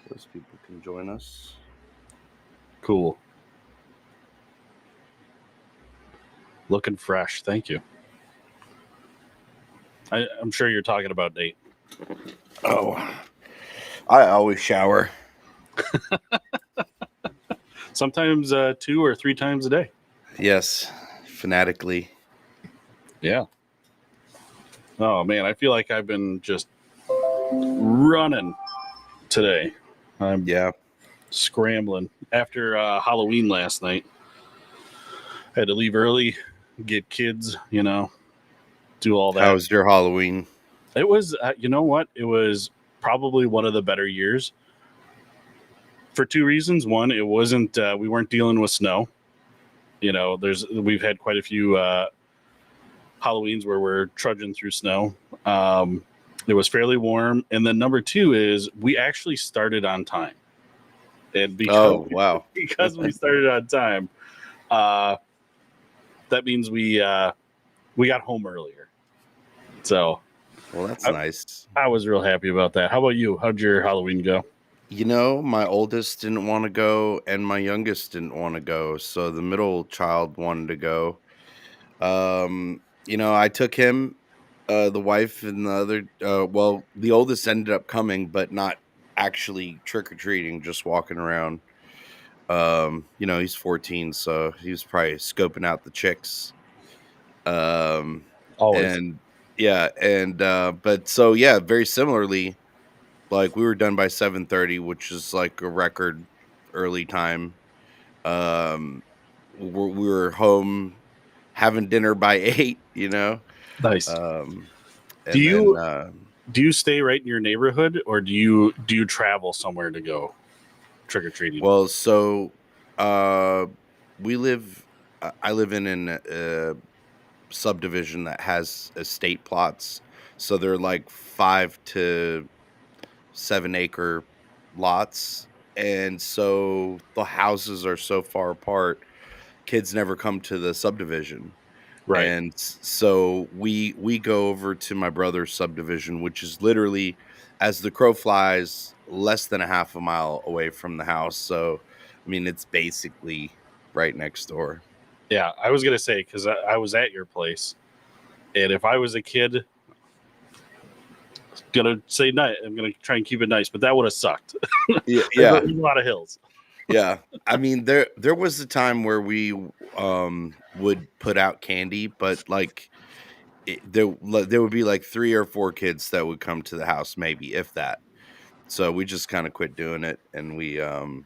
Those people can join us. Cool. Looking fresh. Thank you. I'm sure you're talking about Nate. Oh, I always shower. Sometimes 2 or 3 times a day. Yes, fanatically. Yeah. Oh man, I feel like I've been just running today. I'm scrambling after Halloween last night. I had to leave early, get kids, do all that. How was your Halloween? It was, you know what? It was probably one of the better years for 2 reasons. One, it wasn't, we weren't dealing with snow. We've had quite a few Halloweens where we're trudging through snow. It was fairly warm. And then number 2 is we actually started on time. And because we started on time, that means we got home earlier. So, well, that's nice. I was real happy about that. How about you? How'd your Halloween go? My oldest didn't want to go, and my youngest didn't want to go. So the middle child wanted to go. I took him, the wife, and the other. The oldest ended up coming, but not actually trick or treating, just walking around. He's 14, so he was probably scoping out the chicks. Always. And yeah, but very similarly, like we were done by 7:30, which is like a record early time. We were home having dinner by 8. Nice. Do you stay right in your neighborhood, or do you travel somewhere to go trick or treating? Well, so we live. I live in a subdivision that has estate plots, so they're like 5 to 7 acre lots, and so the houses are so far apart. Kids never come to the subdivision. Right. And so we go over to my brother's subdivision, which is literally, as the crow flies, less than a half a mile away from the house. So, I mean, it's basically right next door. Yeah, I was gonna say, because I was at your place, and if I was a kid, I'm gonna try and keep it nice, but that would have sucked. Yeah, There's a lot of hills. yeah. I mean, there was a time where we would put out candy, but like there would be like 3 or 4 kids that would come to the house, maybe if that. So we just kind of quit doing it, and we go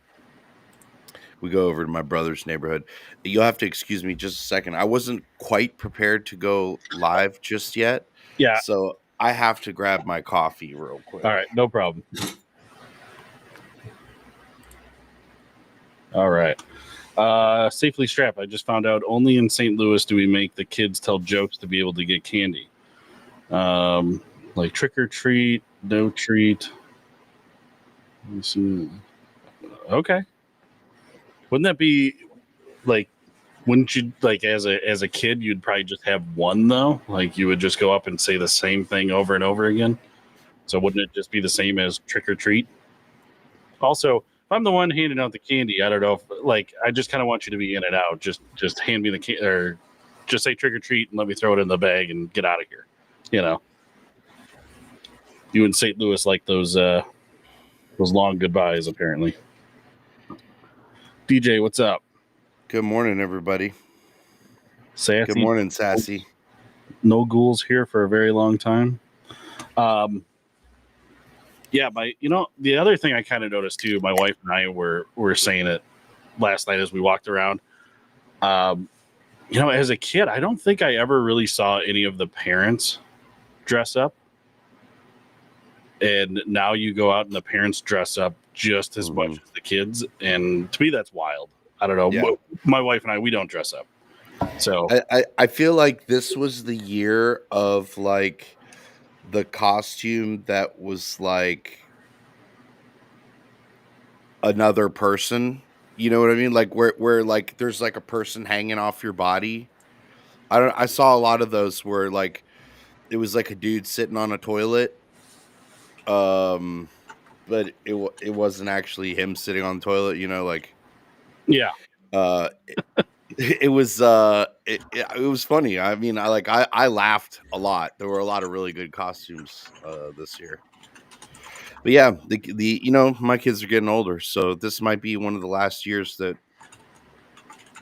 over to my brother's neighborhood. You'll have to excuse me just a second. I wasn't quite prepared to go live just yet. Yeah. So I have to grab my coffee real quick. All right, no problem. All right. Safely strapped. I just found out only in St. Louis do we make the kids tell jokes to be able to get candy. Like trick or treat, no treat. Let me see. Okay. Wouldn't that be like? Wouldn't you like as a kid? You'd probably just have one though. Like you would just go up and say the same thing over and over again. So wouldn't it just be the same as trick or treat? Also, if I'm the one handing out the candy, I don't know if like I just kind of want you to be in and out. Just hand me the candy or just say trick or treat and let me throw it in the bag and get out of here. You in St. Louis like those long goodbyes apparently. DJ, what's up? Good morning, everybody. Sassy. Good morning, Sassy. No ghouls here for a very long time. Yeah, the other thing I kind of noticed too, my wife and I were saying it last night as we walked around. As a kid, I don't think I ever really saw any of the parents dress up. And now you go out and the parents dress up just as much as the kids. And to me, that's wild. I don't know. Yeah. My wife and I, we don't dress up. So I feel like this was the year of like the costume that was like another person. You know what I mean? Like where like there's like a person hanging off your body. I saw a lot of those where like it was like a dude sitting on a toilet. but it wasn't actually him sitting on the toilet, like, Yeah, uh, it was funny. I mean, I laughed a lot. There were a lot of really good costumes, this year. But yeah, my kids are getting older, so this might be one of the last years that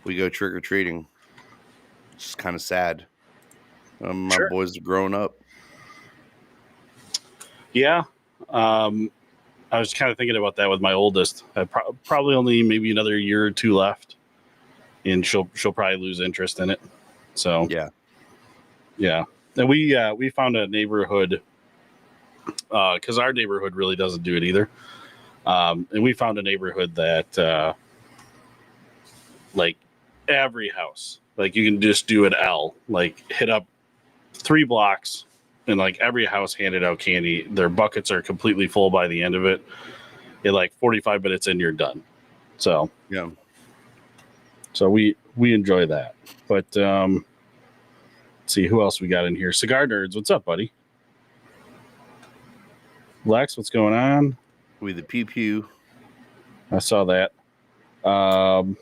we go trick or treating. It's just kind of sad. My sure. boys are growing up. Yeah. Um, I was kind of thinking about that with my oldest. I probably only maybe another year or two left, and she'll probably lose interest in it. So Yeah. yeah, and we found a neighborhood because our neighborhood really doesn't do it either. And we found a neighborhood that like every house, like you can just do an L, like hit up 3 blocks, and like every house handed out candy. Their buckets are completely full by the end of it. In like 45 minutes in, you're done. So Yeah. we enjoy that. But let's see who else we got in here. Cigar Nerds, what's up, buddy? Lex, what's going on? We the pew pew. I saw that. Um,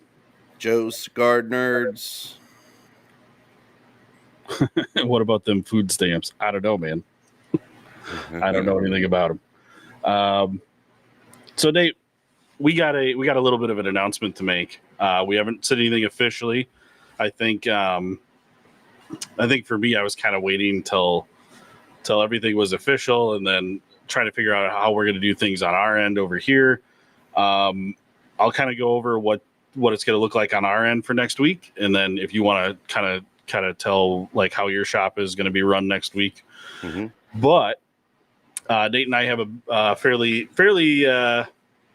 Joe Cigar Nerds. what about them food stamps? I don't know, man. I don't know anything about them. So Nate, we got a little bit of an announcement to make. We haven't said anything officially. I think for me, I was kind of waiting till everything was official, and then trying to figure out how we're going to do things on our end over here. I'll kind of go over what it's going to look like on our end for next week, and then if you want to kind of tell like how your shop is going to be run next week. Mm-hmm. But Nate and I have a fairly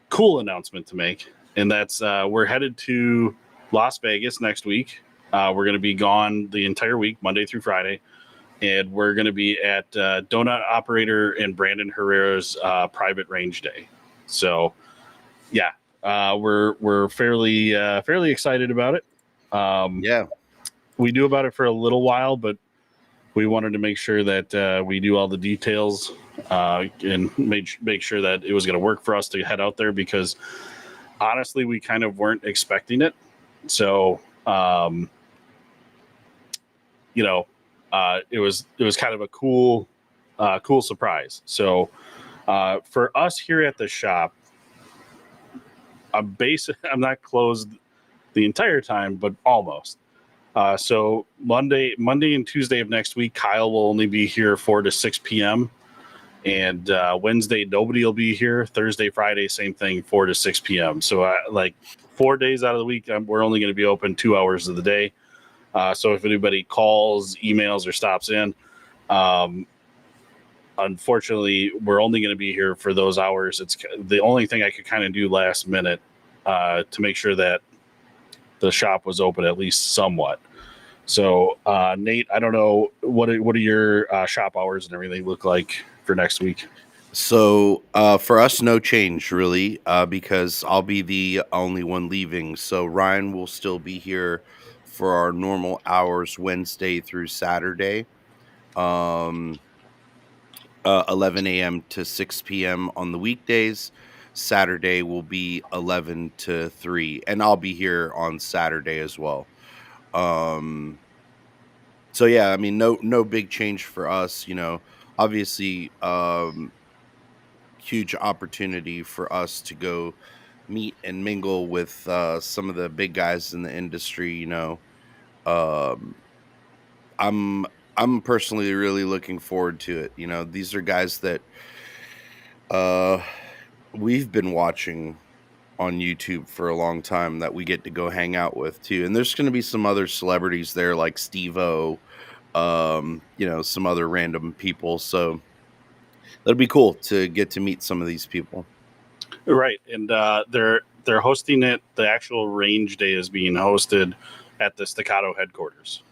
cool announcement to make, and that's we're headed to Las Vegas next week. We're going to be gone the entire week, Monday through Friday, and we're going to be at Donut Operator and Brandon Herrera's private range day. So, yeah, we're fairly excited about it. Yeah. We knew about it for a little while, but we wanted to make sure that we do all the details and make sure that it was going to work for us to head out there, because honestly, we kind of weren't expecting it. So, it was kind of a cool surprise. So for us here at the shop, I'm not closed the entire time, but almost. So Monday and Tuesday of next week, Kyle will only be here 4 to 6 p.m. And Wednesday, nobody will be here. Thursday, Friday, same thing, 4 to 6 p.m. So like 4 days out of the week, we're only going to be open 2 hours of the day. So if anybody calls, emails, or stops in, unfortunately, we're only going to be here for those hours. It's the only thing I could kind of do last minute to make sure that the shop was open at least somewhat. So, Nate, I don't know what are your shop hours and everything look like for next week. So for us, no change really, because I'll be the only one leaving. So Ryan will still be here for our normal hours, Wednesday through Saturday, um, 11 a.m. to 6 p.m. on the weekdays. Saturday will be 11 to 3, and I'll be here on Saturday as well. Um, so yeah, I mean, no big change for us. Obviously, huge opportunity for us to go meet and mingle with some of the big guys in the industry. Um, I'm I'm personally really looking forward to it. These are guys that uh, we've been watching on YouTube for a long time that we get to go hang out with too. And there's going to be some other celebrities there like Steve-O, some other random people. So that'll be cool to get to meet some of these people. Right, and they're hosting it. The actual range day is being hosted at the Staccato headquarters.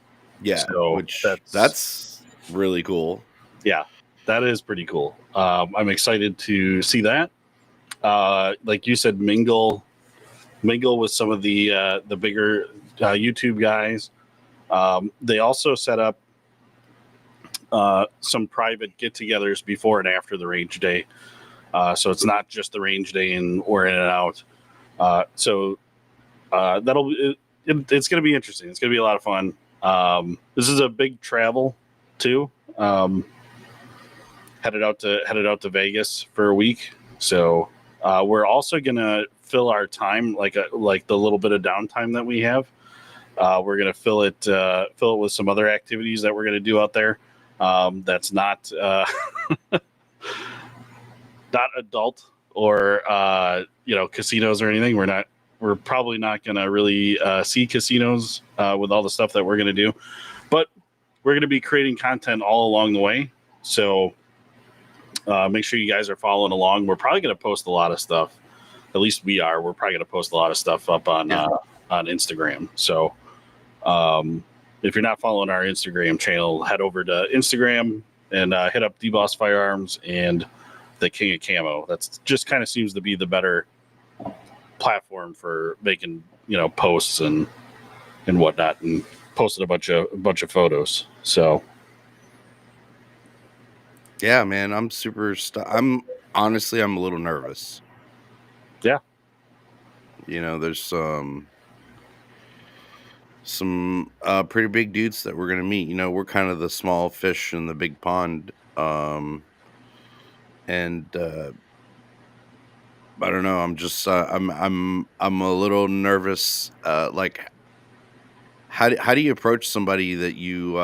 Yeah, So which that's really cool. yeah, that is pretty cool. I'm excited to see that. Like you said, mingle with some of the bigger YouTube guys. They also set up some private get-togethers before and after the range day. So it's not just the range day and we're in and out. It's going to be interesting. It's going to be a lot of fun. This is a big travel too. Headed out to Vegas for a week. So we're also going to fill our time like the little bit of downtime that we have. We're going to fill it with some other activities that we're going to do out there. That's not not adult or casinos or anything. We're probably not going to really see casinos with all the stuff that we're going to do, but we're going to be creating content all along the way. So make sure you guys are following along. We're probably going to post a lot of stuff. At least we are. We're probably going to post a lot of stuff up on Instagram. So if you're not following our Instagram channel, head over to Instagram and hit up D-Boss Firearms and the King of Camo. That's just kind of seems to be the better platform for making posts and whatnot, and posted a bunch of photos. So yeah, man, I'm super. I'm honestly, I'm a little nervous. Yeah. There's some pretty big dudes that we're gonna meet. We're kind of the small fish in the big pond. And I don't know. I'm just I'm a little nervous. Like, how do you approach somebody that you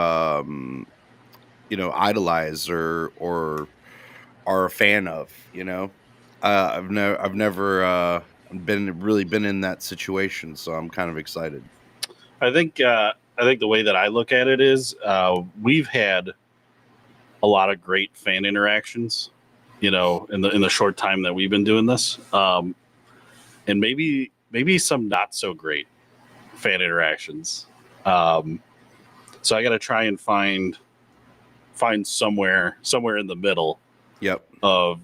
idolize or are a fan of? I've never been in that situation, so I'm kind of excited. I think the way that I look at it is we've had a lot of great fan interactions, in the short time that we've been doing this, and maybe some not so great fan interactions. So I got to try and find somewhere in the middle Yep. of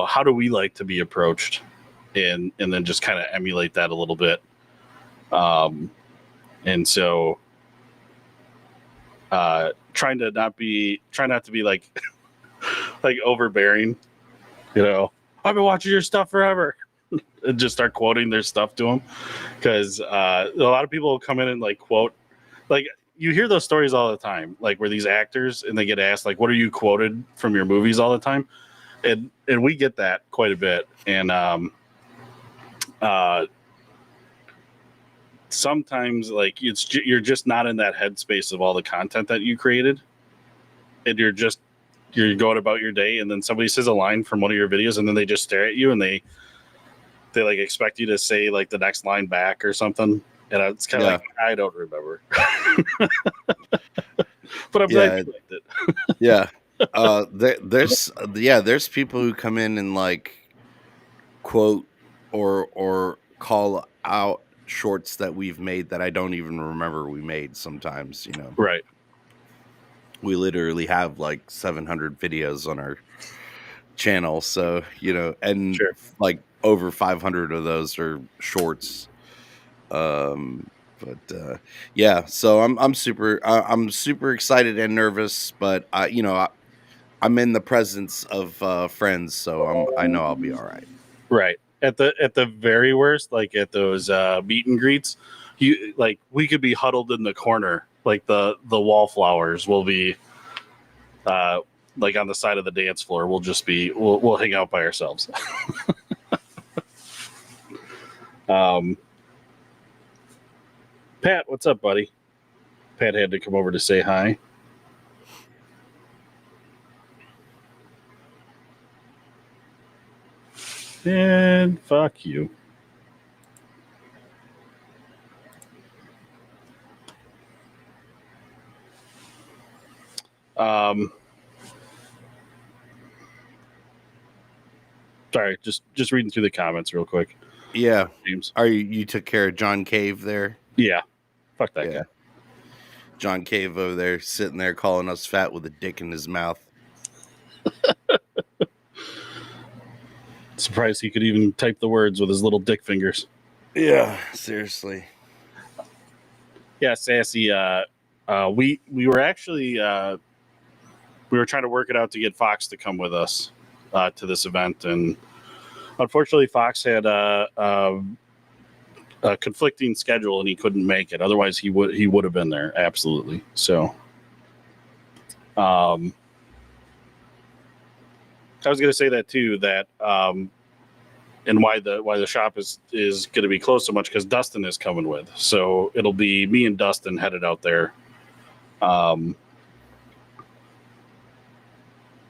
how do we like to be approached, and then just kind of emulate that a little bit. And so try not to be like like overbearing. I've been watching your stuff forever. And just start quoting their stuff to them, because a lot of people will come in and like quote, like you hear those stories all the time, like where these actors and they get asked like, what are you quoted from your movies all the time, and we get that quite a bit. And sometimes like you're just not in that headspace of all the content that you created, and you're going about your day, and then somebody says a line from one of your videos, and then they just stare at you, and they like expect you to say like the next line back or something, and it's kind of like, I don't remember. But I'm glad you liked it. Yeah. There's people who come in and like quote or call out shorts that we've made that I don't even remember we made sometimes. Right. We literally have like 700 videos on our channel, so and Sure. like over 500 of those are shorts. Yeah, so I'm super excited and nervous, but I'm in the presence of friends, so I know I'll be all right. Right. At the very worst, like at those meet and greets, we could be huddled in the corner, like the wallflowers will be like on the side of the dance floor. We'll hang out by ourselves. Pat, what's up, buddy? Pat had to come over to say hi. And fuck you. Sorry, just reading through the comments real quick. Yeah. James. You took care of John Cave there? Yeah. Fuck that guy. John Cave over there sitting there calling us fat with a dick in his mouth. Surprised he could even type the words with his little dick fingers. Yeah, seriously. Yeah, Sassy. We were actually we were trying to work it out to get Fox to come with us to this event, and unfortunately, Fox had a conflicting schedule and he couldn't make it. Otherwise, he would have been there absolutely. So, I was going to say that too. That and why the shop is going to be closed so much because Dustin is coming with. So it'll be me and Dustin headed out there.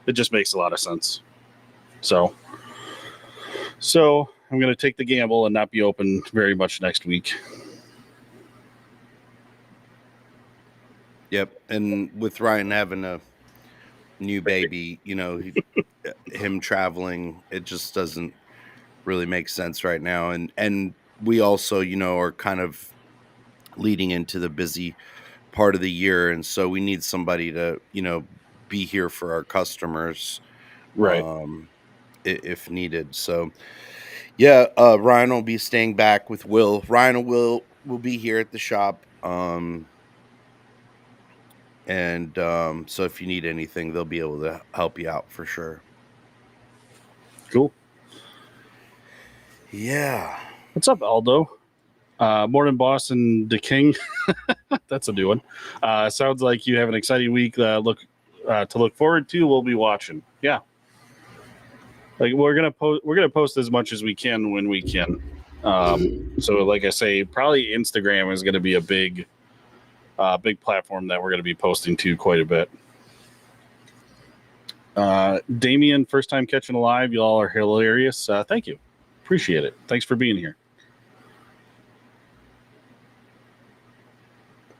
It just makes a lot of sense. So I'm going to take the gamble and not be open very much next week. Yep. And with Ryan having a new baby, him traveling, it just doesn't really make sense right now. And we also, are kind of leading into the busy part of the year, and so we need somebody to, be here for our customers, Right. if needed. So yeah, Ryan will be staying back with Will. Ryan will be here at the shop. And so if you need anything, they'll be able to help you out for sure. Cool. Yeah. What's up, Aldo? Morning, boss and the king. That's a new one. Sounds like you have an exciting week. To look forward to. We'll be watching. Yeah, like we're gonna post as much as we can when we can. So, like I say, probably Instagram is going to be a big platform that we're going to be posting to quite a bit. Damien, first time catching a live. You all are hilarious. Thank you. Appreciate it. Thanks for being here.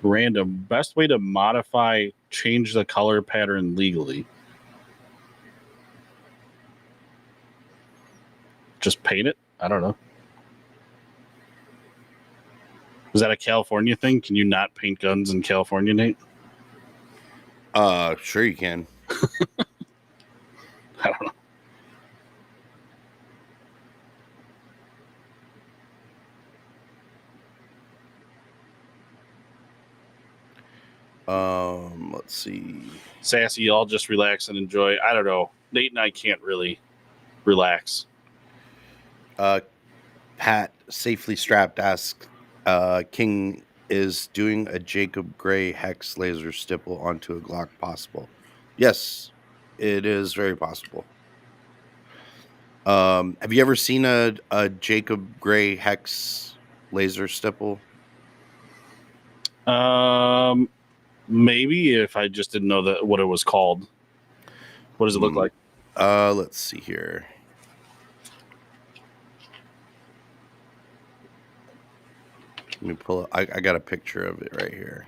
Random. Best way to change the color pattern legally. Just paint it? I don't know. Is that a California thing? Can you not paint guns in California, Nate? Sure you can. I don't know. Let's see. Sassy, y'all just relax and enjoy. I don't know. Nate and I can't really relax. Pat safely strapped asks, King, is doing a Jacob Gray hex laser stipple onto a Glock possible? Yes, it is very possible. Have you ever seen a Jacob Gray hex laser stipple? Maybe if I just didn't know what it was called. What does it look like? Let's see here. Let me pull it. I got a picture of it right here.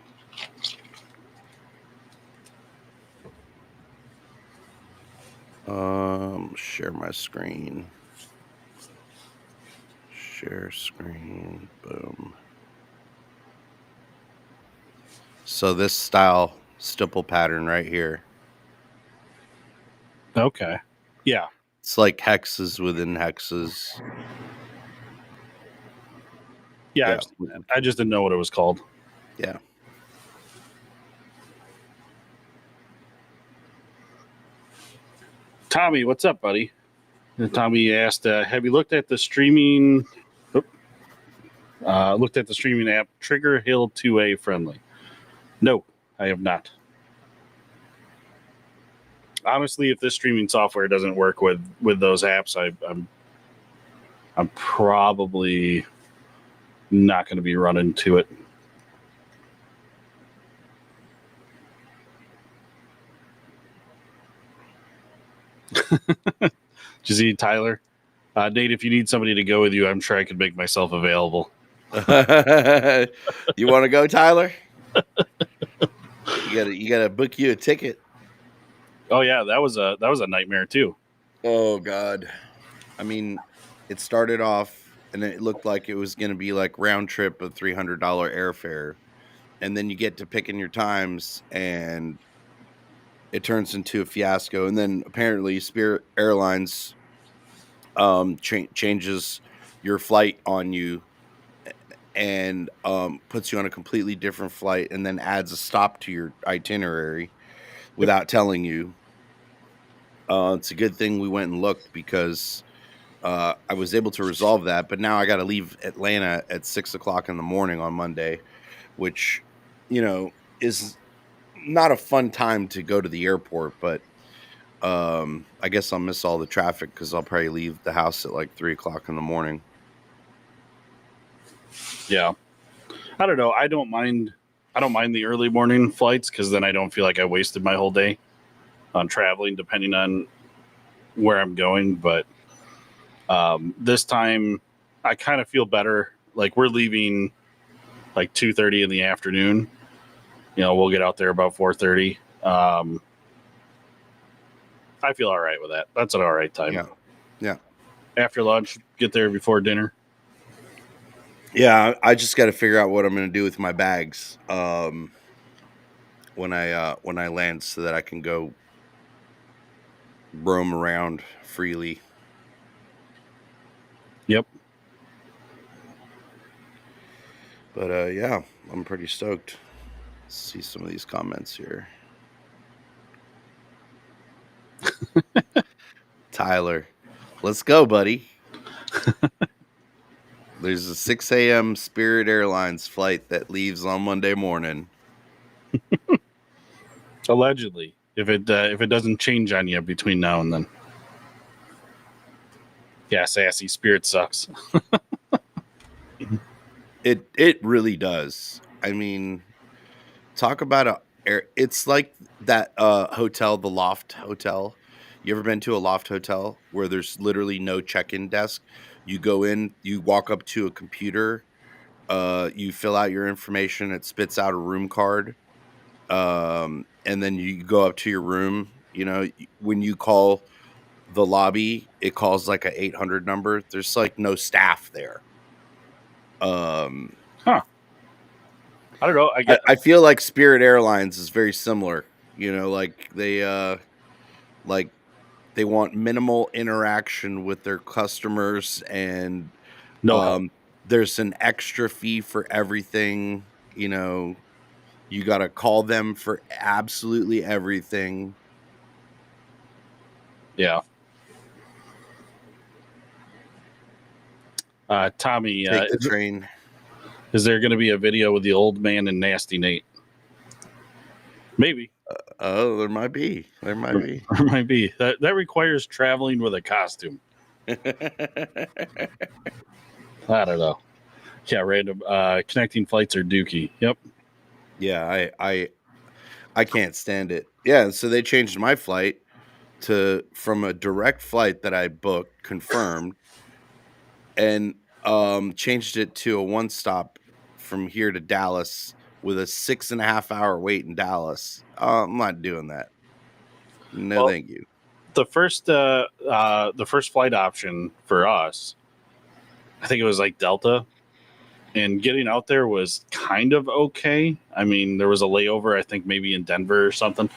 Share my screen. Share screen. Boom. So this style stipple pattern right here. Okay. Yeah. It's like hexes within hexes. Yeah, I've seen that. I just didn't know what it was called. Yeah. Tommy, what's up, buddy? And Tommy asked, "Have you looked at the streaming? Looked at the streaming app Trigger Hill 2A friendly?" No, I have not. Honestly, if this streaming software doesn't work with those apps, I'm probably not going to be running to it. Did you see Tyler? Nate, if you need somebody to go with you, I'm sure I could make myself available. You want to go, Tyler? You gotta book you a ticket. Oh yeah, that was a nightmare too. Oh God. I mean, it started off and it looked like it was gonna be like round trip of $300 airfare. And then you get to picking your times and it turns into a fiasco. And then apparently Spirit Airlines changes your flight on you and puts you on a completely different flight and then adds a stop to your itinerary without telling you. It's a good thing we went and looked because I was able to resolve that. But now I got to leave Atlanta at 6 o'clock in the morning on Monday, which, you know, is not a fun time to go to the airport. But I guess I'll miss all the traffic because I'll probably leave the house at like 3 o'clock in the morning. Yeah. I don't know. I don't mind. I don't mind the early morning flights because then I don't feel like I wasted my whole day on traveling, depending on where I'm going. But this time, I kind of feel better. Like we're leaving like 2:30 in the afternoon. We'll get out there about 4:30. I feel all right with that. That's an all right time. Yeah. Yeah. After lunch, get there before dinner. Yeah, I just got to figure out what I'm going to do with my bags when I land, so that I can go roam around freely. Yep. But yeah, I'm pretty stoked. Let's see some of these comments here. Tyler, let's go, buddy. There's a 6 a.m. Spirit Airlines flight that leaves on Monday morning. Allegedly, if it doesn't change on you between now and then. Yeah, sassy Spirit sucks. It really does. I mean, talk about a air. It's like that hotel, the Loft Hotel. You ever been to a Loft Hotel where there's literally no check-in desk? You go in, you walk up to a computer, you fill out your information, it spits out a room card, and then you go up to your room. When you call the lobby, it calls like a 800 number. There's like no staff there. Um, Huh. I don't know. I I, get. I feel like Spirit Airlines is very similar. Like they want minimal interaction with their customers, and No help. um, there's an extra fee for everything. You got to call them for absolutely everything. Yeah. Tommy, Take the train. is there going to be a video with the old man and Nasty Nate? Maybe. Oh, there might be. There might be. There might be. That requires traveling with a costume. I don't know. Yeah, random connecting flights are dookie. Yep. Yeah, I can't stand it. Yeah, so they changed my flight from a direct flight that I booked, confirmed, and changed it to a one stop from here to Dallas with a 6.5 hour wait in Dallas. I'm not doing that. No, Well, thank you. the first flight option for us, I think it was like Delta, and getting out there was kind of okay. I mean, there was a layover, I think maybe in Denver or something,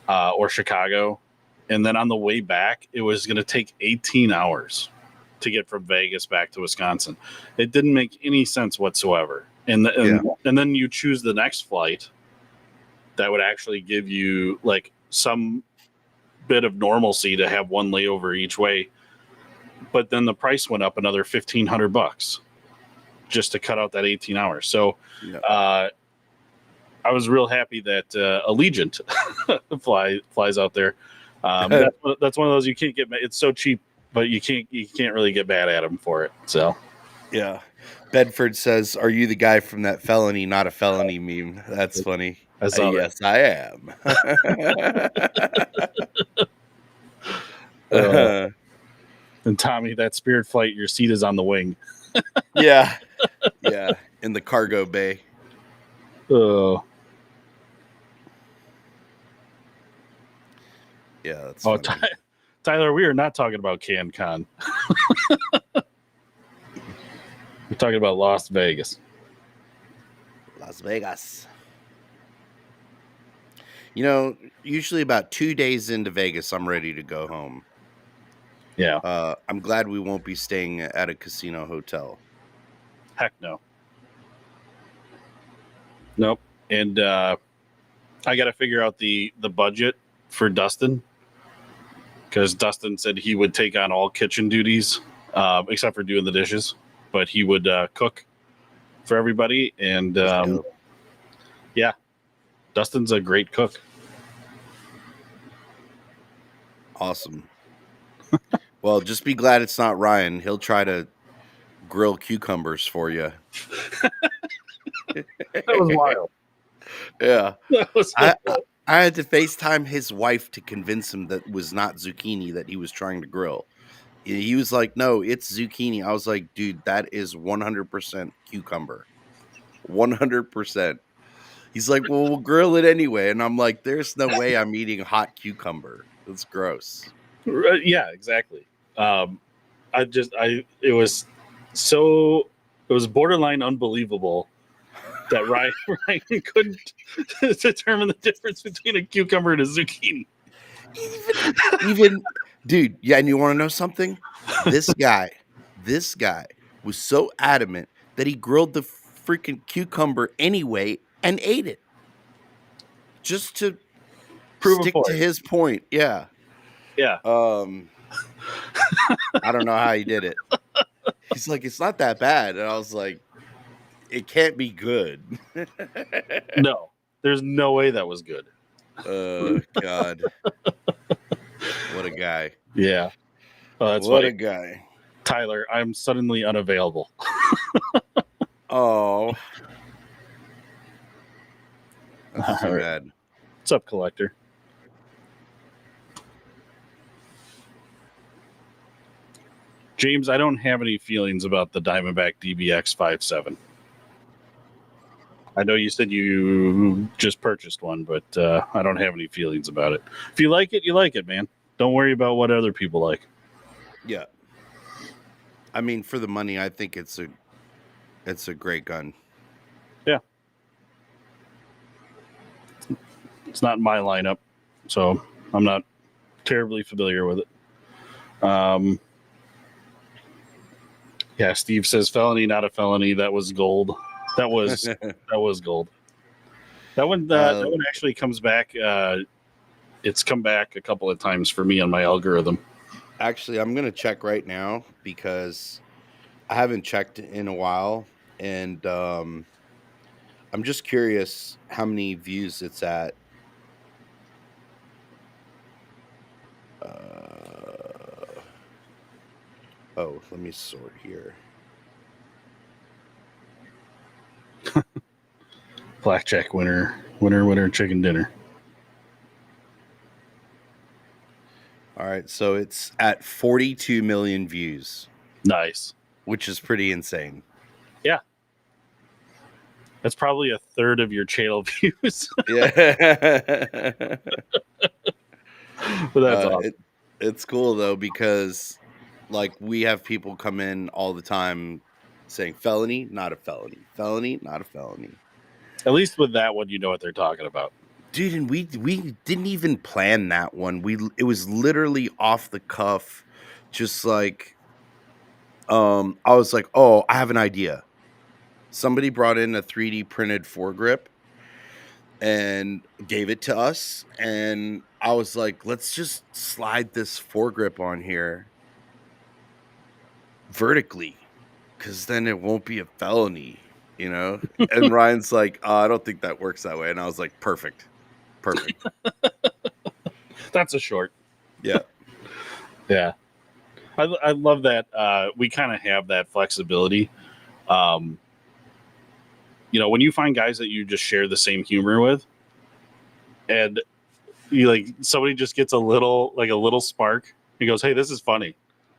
or Chicago, and then on the way back, it was going to take 18 hours to get from Vegas back to Wisconsin. It didn't make any sense whatsoever. And then you choose the next flight that would actually give you like some bit of normalcy to have one layover each way. But then the price went up another $1,500 just to cut out that 18 hours. So No. I was real happy that Allegiant flies out there. That's one of those you can't get. It's so cheap, but you can't really get mad at them for it. So Yeah. Bedford says, "Are you the guy from that felony, not a felony meme?" That's funny. I saw that. Yes, I am. And Tommy, that Spirit flight, your seat is on the wing. Yeah. Yeah. In the cargo bay. Oh, Yeah, that's funny. Tyler, we are not talking about CanCon. We're talking about Las Vegas. Las Vegas. Usually about 2 days into Vegas, I'm ready to go home. Yeah. I'm glad we won't be staying at a casino hotel. Heck no. Nope. And I got to figure out the budget for Dustin because Dustin said he would take on all kitchen duties except for doing the dishes, but he would cook for everybody. And That's dope. yeah, Dustin's a great cook. Awesome. Well, just be glad it's not Ryan. He'll try to grill cucumbers for you. That was wild. Yeah. That was I had to FaceTime his wife to convince him that was not zucchini that he was trying to grill. He was like, "No, it's zucchini." I was like, "Dude, that is 100% cucumber. 100%." He's like, "Well, we'll grill it anyway." And I'm like, "There's no way I'm eating hot cucumber. That's gross." yeah, exactly. It was so, it was borderline unbelievable that Ryan couldn't determine the difference between a cucumber and a zucchini. Even dude, yeah, and you wanna know something? This guy this guy was so adamant that he grilled the freaking cucumber anyway and ate it just to Prove a stick to point. his point, yeah. Yeah. I don't know how he did it. He's like, "It's not that bad," and I was like, "It can't be good." No, there's no way that was good. God. What a guy. Yeah. Oh, that's What funny. a guy. Tyler, I'm suddenly unavailable. Oh. That's too All right. bad. What's up, collector? James, I don't have any feelings about the Diamondback DBX 57. I know you said you just purchased one, but I don't have any feelings about it. If you like it, you like it, man. Don't worry about what other people like. Yeah. I mean, for the money, I think it's a great gun. Yeah. It's not in my lineup, so I'm not terribly familiar with it. Yeah, Steve says felony, not a felony. That was gold. That was gold. That one actually comes back. It's come back a couple of times for me on my algorithm. Actually, I'm gonna check right now because I haven't checked in a while, and I'm just curious how many views it's at. Oh, let me sort here. Blackjack winner, chicken dinner. All right, so it's at 42 million views, Nice. which is pretty insane. Yeah. That's probably a third of your channel views. Yeah. But that's awesome. It's cool though because like we have people come in all the time saying felony, not a felony, felony, not a felony. At least with that one, you know what they're talking about. Dude, and we didn't even plan that one. It was literally off the cuff, just like I was like, "Oh, I have an idea." Somebody brought in a 3D printed foregrip and gave it to us, and I was like, "Let's just slide this foregrip on here vertically, because then it won't be a felony, you know?" And Ryan's like, "Oh, I don't think that works that way." And I was like, "Perfect. Perfect." That's a short. Yeah. Yeah. I love that we kind of have that flexibility. When you find guys that you just share the same humor with, and you like somebody just gets a little spark, he goes, "Hey, this is funny,"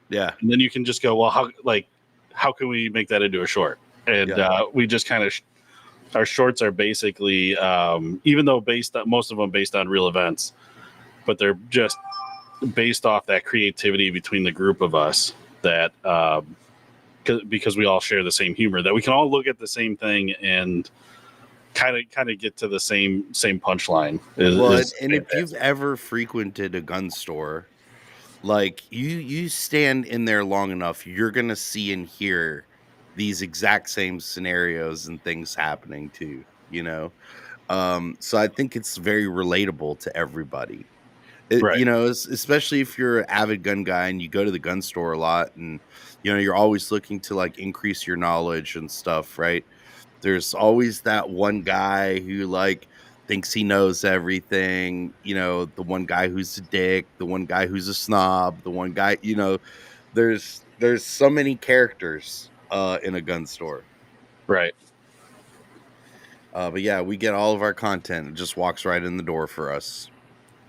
Yeah. and then you can just go, "Well, how can we make that into a short?" And we just kind of our shorts are basically, even though most of them based on real events, but they're just based off that creativity between the group of us that because we all share the same humor, that we can all look at the same thing and kind of get to the same punchline. And if you've ever frequented a gun store, like you stand in there long enough, you're gonna see and hear these exact same scenarios and things happening too, you know? So I think it's very relatable to everybody. Right. Especially if you're an avid gun guy and you go to the gun store a lot, and you're always looking to like increase your knowledge and stuff, right? There's always that one guy who like thinks he knows everything, the one guy who's a dick, the one guy who's a snob, the one guy, there's so many characters in a gun store. Right. But yeah, we get all of our content. It just walks right in the door for us.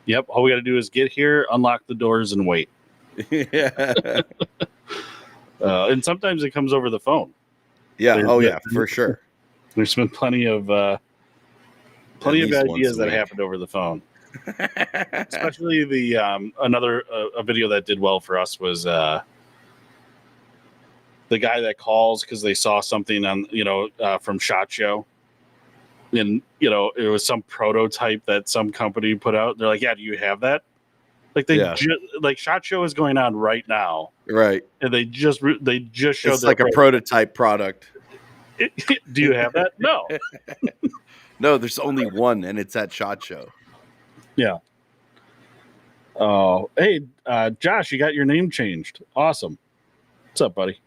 Yep. All we got to do is get here, unlock the doors, and wait. Yeah. And sometimes it comes over the phone. Yeah. Oh yeah, for sure. There's been plenty of ideas that happened over the phone. Especially the another a video that did well for us was the guy that calls because they saw something on from SHOT Show, and it was some prototype that some company put out. They're like, yeah, do you have that? Like like SHOT Show is going on right now, right? And they just showed it's like a prototype product. Do you have that? No. No, there's only one, and it's at SHOT Show. Yeah. Oh, hey, Josh, you got your name changed. Awesome. What's up, buddy?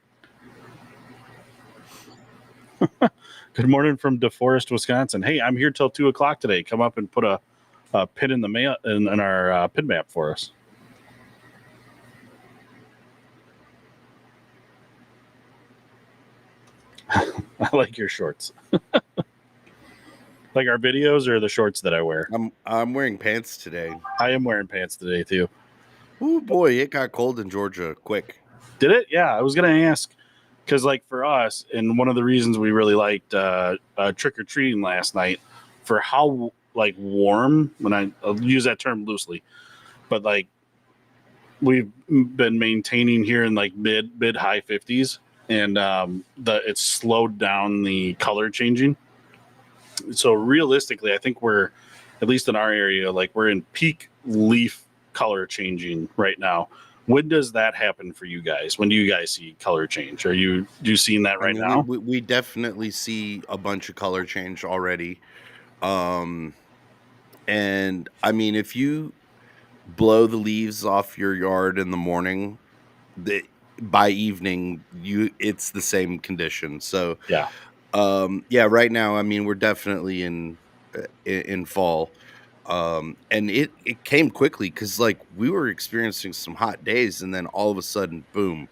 Good morning from DeForest, Wisconsin. Hey, I'm here till 2:00 today. Come up and put a pin in the mail in our pin map for us. I like your shorts. Like our videos or the shorts that I wear? I'm wearing pants today. I am wearing pants today too. Oh boy, it got cold in Georgia quick. Did it? Yeah, I was gonna ask because like for us, and one of the reasons we really liked trick or treating last night for how like warm, I'll use that term loosely, but like we've been maintaining here in like mid high 50s, and it's slowed down the color changing. So realistically, I think we're, at least in our area, like we're in peak leaf color changing right now. When does that happen for you guys? When do you guys see color change? Are you seeing that right now? We definitely see a bunch of color change already. And I mean, if you blow the leaves off your yard in the morning, by evening, it's the same condition. So yeah. Right now, I mean, we're definitely in fall. And it came quickly because like we were experiencing some hot days, and then all of a sudden, boom,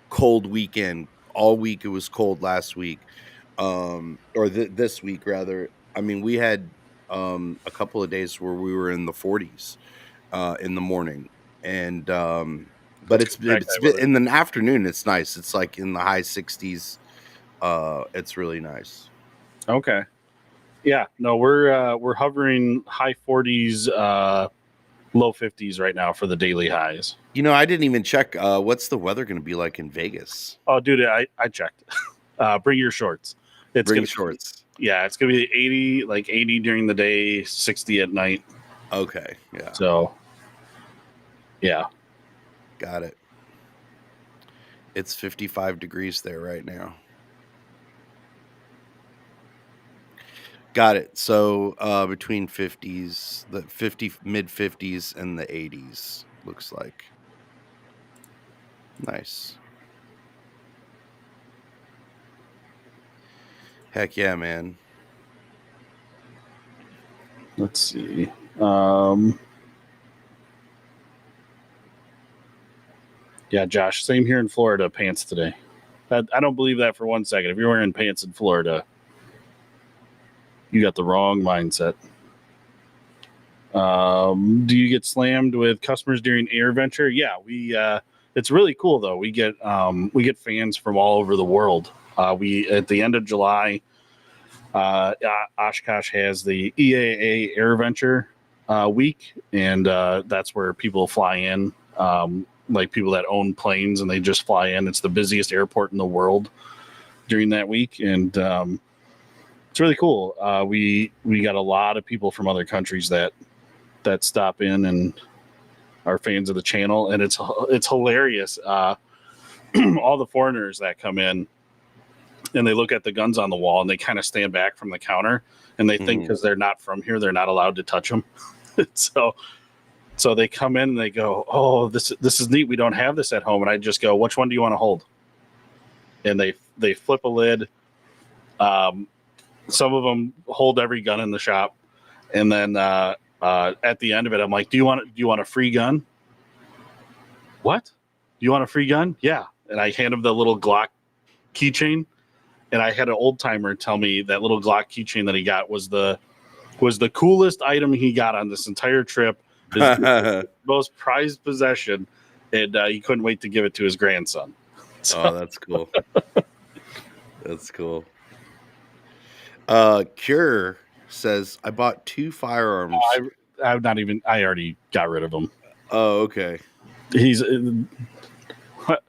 cold weekend. All week it was cold last week, or this week rather. I mean, we had a couple of days where we were in the 40s in the morning, and but it's in the afternoon. It's nice. It's like in the high 60s. It's really nice. Okay. Yeah. No, we're hovering high 40s, low 50s right now for the daily highs. I didn't even check. What's the weather going to be like in Vegas? Oh, dude, I checked. Bring your shorts. Bring shorts. It's going to be 80 during the day, 60 at night. Okay. Yeah. So, yeah. Got it. It's 55 degrees there right now. Got it. So between 50s, the mid 50s and the 80s looks like. Nice. Heck yeah, man. Let's see. Yeah, Josh, same here in Florida, pants today. I don't believe that for 1 second. If you're wearing pants in Florida, you got the wrong mindset. Do you get slammed with customers during Air Venture? Yeah, we. It's really cool though. We get fans from all over the world. We at the end of July, Oshkosh has the EAA Air Venture week, and that's where people fly in, like people that own planes, and they just fly in. It's the busiest airport in the world during that week, and it's really cool. We got a lot of people from other countries that stop in and are fans of the channel, and it's hilarious. All the foreigners that come in and they look at the guns on the wall and they kind of stand back from the counter, and they think because they're not from here, they're not allowed to touch them. So So they come in and they go, "Oh, this is neat. We don't have this at home." And I just go, "Which one do you want to hold?" And they flip a lid. Um, some of them hold every gun in the shop, and then at the end of it, I'm like, do you want a free gun? What? Do you want a free gun? Yeah. And I hand him the little Glock keychain, and I had an old timer tell me that little Glock keychain that he got was the coolest item he got on this entire trip. His most prized possession, and he couldn't wait to give it to his grandson. So, Oh, that's cool. That's cool. Cure says I bought 2 firearms. I'm not even. I already got rid of him. Oh, okay. He's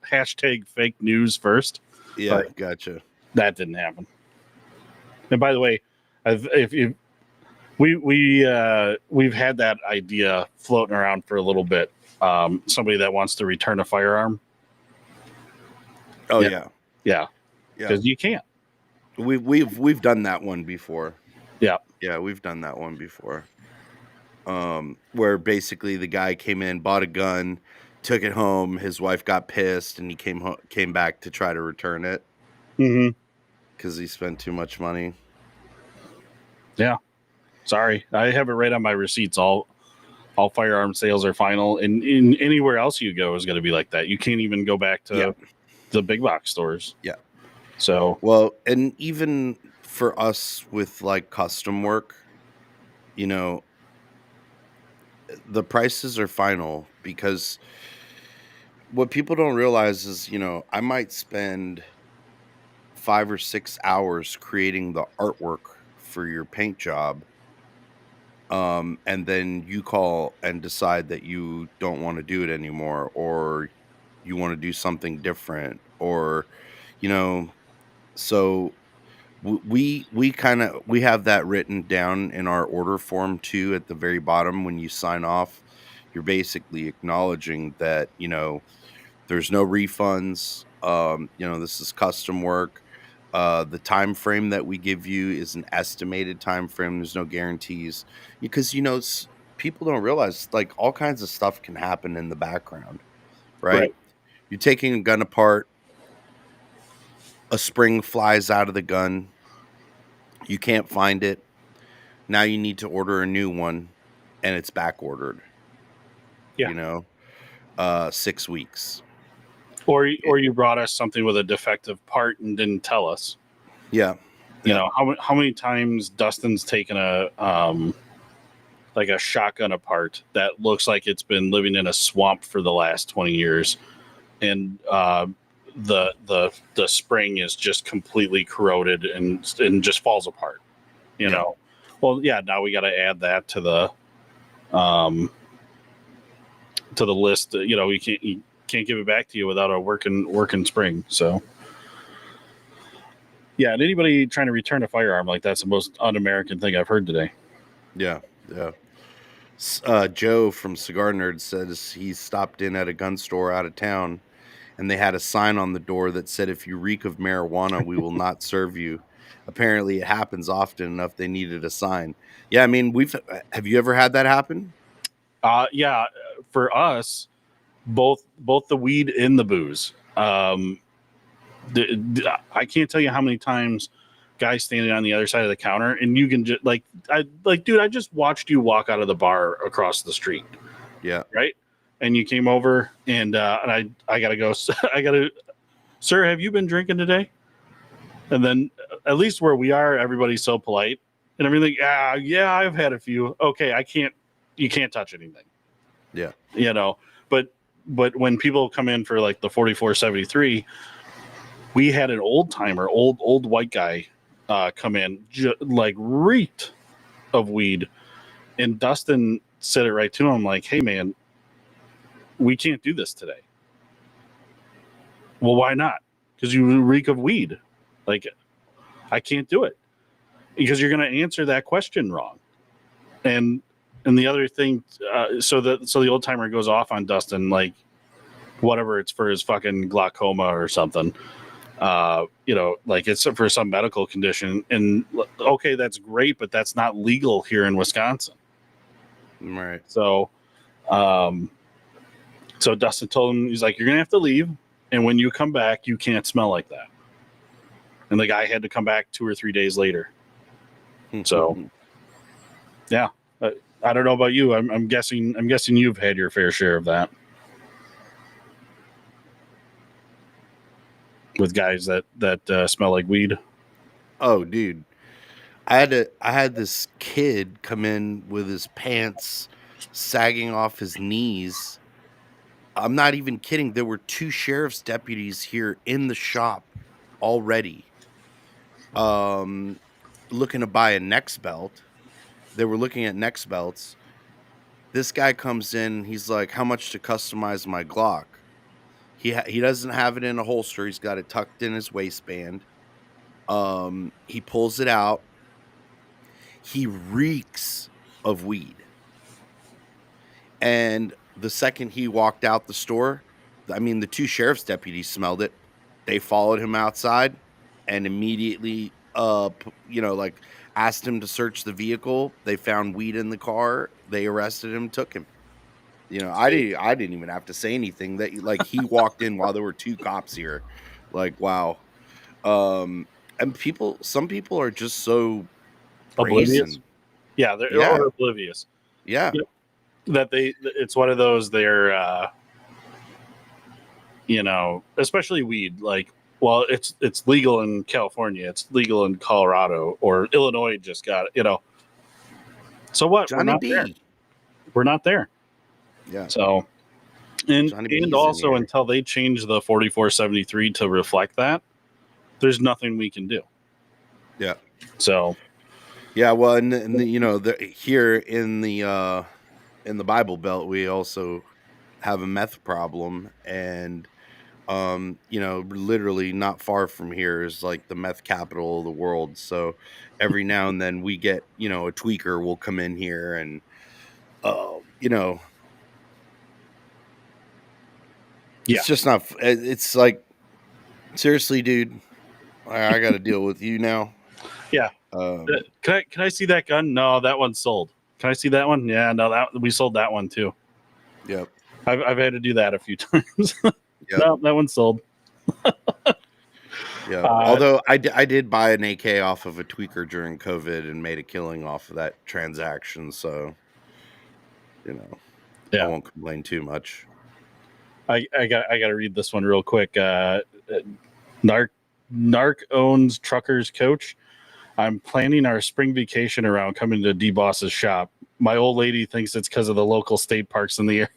hashtag fake news first. Yeah, But gotcha. that didn't happen. And by the way, if we've had that idea floating around for a little bit. Somebody that wants to return a firearm. Oh Yeah. yeah. Because you can't. We've done that one before. Yeah. Yeah, we've done that one before. Where basically the guy came in, bought a gun, took it home. His wife got pissed, and he came back to try to return it because he spent too much money. Yeah. Sorry, I have it right on my receipts. All firearm sales are final, and in anywhere else you go is going to be like that. You can't even go back to the big box stores. Yeah. So well, and even for us with like custom work, you know, the prices are final because what people don't realize is, I might spend 5 or 6 hours creating the artwork for your paint job. And then you call and decide that you don't want to do it anymore, or you want to do something different, or, so we have that written down in our order form too. At the very bottom, when you sign off, you're basically acknowledging that, there's no refunds. This is custom work. The time frame that we give you is an estimated time frame. There's no guarantees because people don't realize like all kinds of stuff can happen in the background, right? right. You're taking a gun apart, a spring flies out of the gun, you can't find it. Now you need to order a new one, and it's back ordered. Yeah. 6 weeks. Or you brought us something with a defective part and didn't tell us. Yeah. You know how many times Dustin's taken a like a shotgun apart that looks like it's been living in a swamp for the last 20 years, and the spring is just completely corroded and just falls apart. You know, well, yeah. Now we got to add that to the list. You can't give it back to you without a working spring. So. Yeah, and anybody trying to return a firearm, like that's the most un-American thing I've heard today. Yeah. Joe from Cigar Nerd says he stopped in at a gun store out of town, and they had a sign on the door that said, "If you reek of marijuana, we will not serve you." Apparently, it happens often enough. They needed a sign. Yeah, I mean, have you ever had that happen? Yeah, for us, both the weed and the booze. I can't tell you how many times guys standing on the other side of the counter, and you can just dude, I just watched you walk out of the bar across the street. Yeah. Right. And you came over, and I gotta go. I gotta, sir, have you been drinking today? And then at least where we are, everybody's so polite and everything. Yeah, I've had a few. Okay, you can't touch anything. Yeah. But when people come in for like the 4473, we had an old timer, old white guy come in, like reeked of weed. And Dustin said it right to him, like, "Hey, man, we can't do this today." Well, why not? Because you reek of weed. Like, I can't do it because you're going to answer that question wrong. And the other thing, so the old timer goes off on Dustin, like, whatever it's for his fucking glaucoma or something. Like it's for some medical condition, and okay, that's great, but that's not legal here in Wisconsin. Right. So Um, so Dustin told him, he's like, "You're gonna have to leave, and when you come back, you can't smell like that." And the guy had to come back 2 or 3 days later. So yeah, I don't know about you. I'm guessing. I'm guessing you've had your fair share of that with guys that smell like weed. Oh, dude. I had this kid come in with his pants sagging off his knees. I'm not even kidding. There were 2 sheriff's deputies here in the shop already, um, looking to buy a neck belt. They were looking at neck belts. This guy comes in, he's like, "How much to customize my Glock?" He doesn't have it in a holster, he's got it tucked in his waistband. He pulls it out. He reeks of weed. And the second he walked out the store, I mean, the 2 sheriff's deputies smelled it. They followed him outside and immediately, like, asked him to search the vehicle. They found weed in the car. They arrested him, took him. Sweet. I didn't even have to say anything. That like he walked in while there were 2 cops here. Like, wow. Um, and some people are just so Oblivious. brazen. Yeah, they're Yeah, or oblivious. yeah. Yep. That it's one of those. They're especially weed. Like, well, it's legal in California. It's legal in Colorado or Illinois. Just got it. So what? We're Johnny not there. B. We're not there. Yeah, So and Johnny and B's in also here. until they change the 4473 to reflect that, there's nothing we can do. Yeah. So Yeah, well, here in the Bible Belt, we also have a meth problem, and literally not far from here is like the meth capital of the world. So every now and then we get a tweaker will come in here, and uh, you know, yeah, it's just not. It's like seriously, dude, I got to deal with you now. yeah. Um, Can I see that gun? No, that one's sold. Can I see that one? Yeah, no, that we sold that one too. yep, I've had to do that a few times. yep. No, that one's sold. Yeah, Uh, although I did buy an AK off of a tweaker during COVID and made a killing off of that transaction, so, you know, I yeah, won't complain too much. I got to read this one real quick. Narc Narc owns truckers coach. I'm planning our spring vacation around coming to D Boss's shop. My old lady thinks it's because of the local state parks in the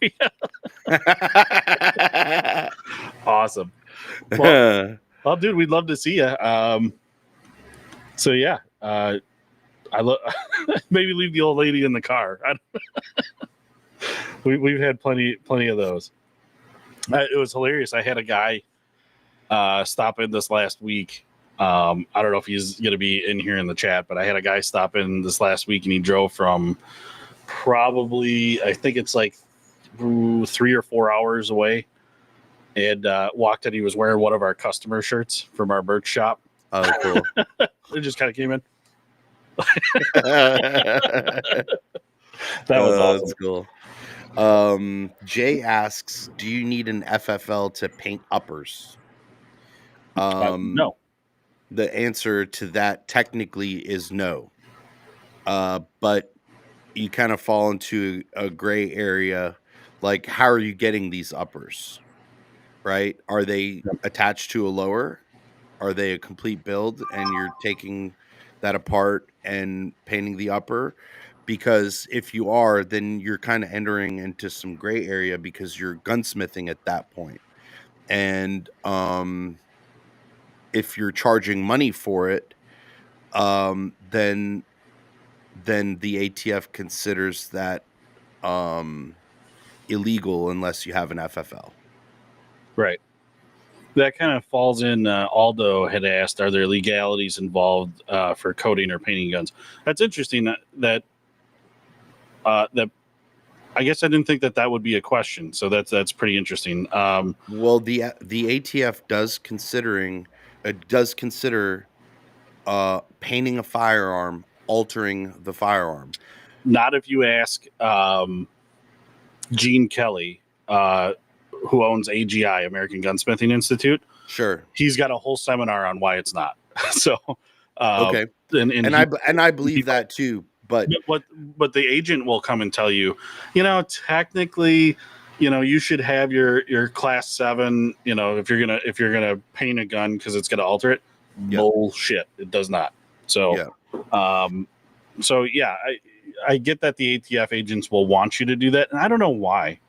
area. Awesome. Well, dude, we'd love to see you. So yeah, I love maybe leave the old lady in the car. We've had plenty of those. It was hilarious. I had a guy stop in this last week. I don't know if he's going to be in here in the chat, but I had a guy stop in this last week, and he drove from probably I think it's like 3 or 4 hours away, and walked in. He was wearing one of our customer shirts from our merch shop. Oh, cool. It just kind of came in. That's That was awesome. cool. Jay asks, "Do you need an FFL to paint uppers?" Um, No, the answer to that technically is no. But you kind of fall into a gray area. Like, how are you getting these uppers? Right? Are they attached to a lower? Are they a complete build and you're taking that apart and painting the upper? Because if you are, then you're kind of entering into some gray area because you're gunsmithing at that point. And if you're charging money for it, then the ATF considers that um, illegal unless you have an FFL. right. That kind of falls in. Aldo had asked, "Are there legalities involved for coating or painting guns?" That's interesting. That I guess I didn't think that would be a question. So that's pretty interesting. Well, the ATF does consider painting a firearm altering the firearm. Not if you ask. Gene Kelly, who owns AGI, American Gunsmithing Institute. Sure. He's got a whole seminar on why it's not. So, uh, Okay. and And he I believe people, that too, but but the agent will come and tell you, technically, you should have your class 7. If you're gonna paint a gun because it's gonna alter it. yeah. Bullshit. It does not. So, Yeah. um, so yeah, I get that the ATF agents will want you to do that, and I don't know why.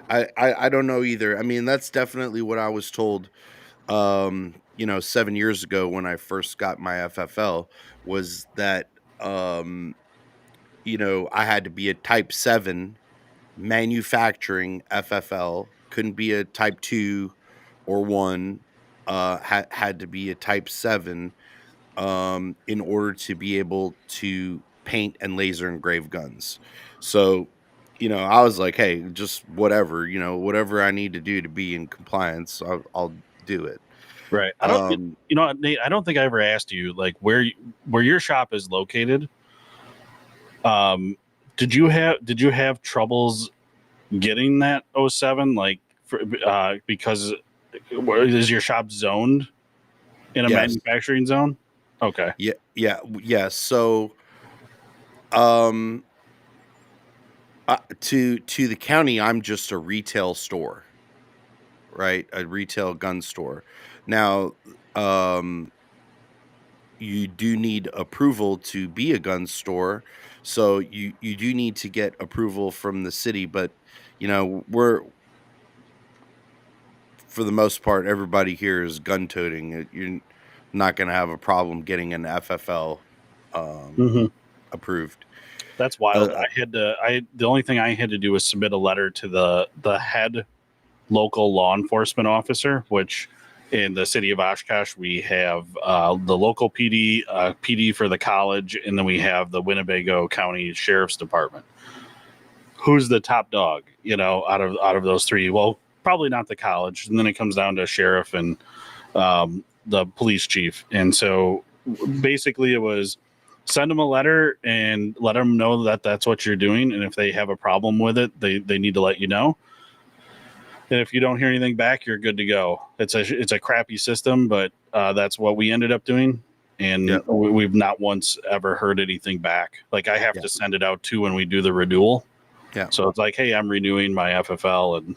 I don't know either. I mean, that's definitely what I was told 7 years ago when I first got my FFL was that I had to be a type 7 manufacturing FFL, couldn't be a type 2 or 1, had to be a type 7 in order to be able to paint and laser engrave guns. So, I was like, hey, just whatever, whatever I need to do to be in compliance, I'll do it. Right. I don't. Um, Nate, I don't think I ever asked you like where your shop is located. Um, did you have troubles getting that '07 because is your shop zoned in a yes. manufacturing zone? Okay. Yeah, yeah, yeah. So, um, to the county, I'm just a retail store, right? A retail gun store. Now, um, you do need approval to be a gun store, so you do need to get approval from the city. But we're for the most part, everybody here is gun toting. You're not going to have a problem getting an FFL um, Hmm. approved. That's wild. Uh, The only thing I had to do was submit a letter to the head local law enforcement officer, which in the city of Oshkosh, we have the local PD, PD for the college, and then we have the Winnebago County Sheriff's Department. Who's the top dog, out of those three? Well, probably not the college. And then it comes down to sheriff and the police chief. And so basically it was send them a letter and let them know that that's what you're doing. And if they have a problem with it, they need to let you know. And if you don't hear anything back, you're good to go. It's a crappy system, but that's what we ended up doing. yeah, And we've not once ever heard anything back. Like I have yeah, to send it out too when we do the renewal. yeah. So it's like, hey, I'm renewing my FFL, and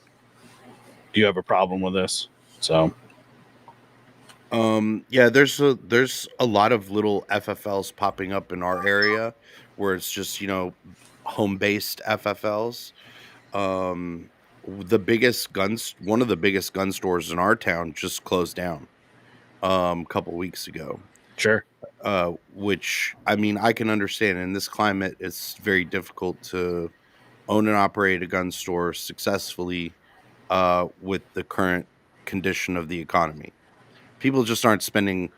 do you have a problem with this? So Yeah, there's a lot of little FFLs popping up in our area where it's just, home based FFLs. One of the biggest gun stores in our town just closed down a couple weeks ago. sure, Which I mean, I can understand in this climate it's very difficult to own and operate a gun store successfully with the current condition of the economy. People just aren't spending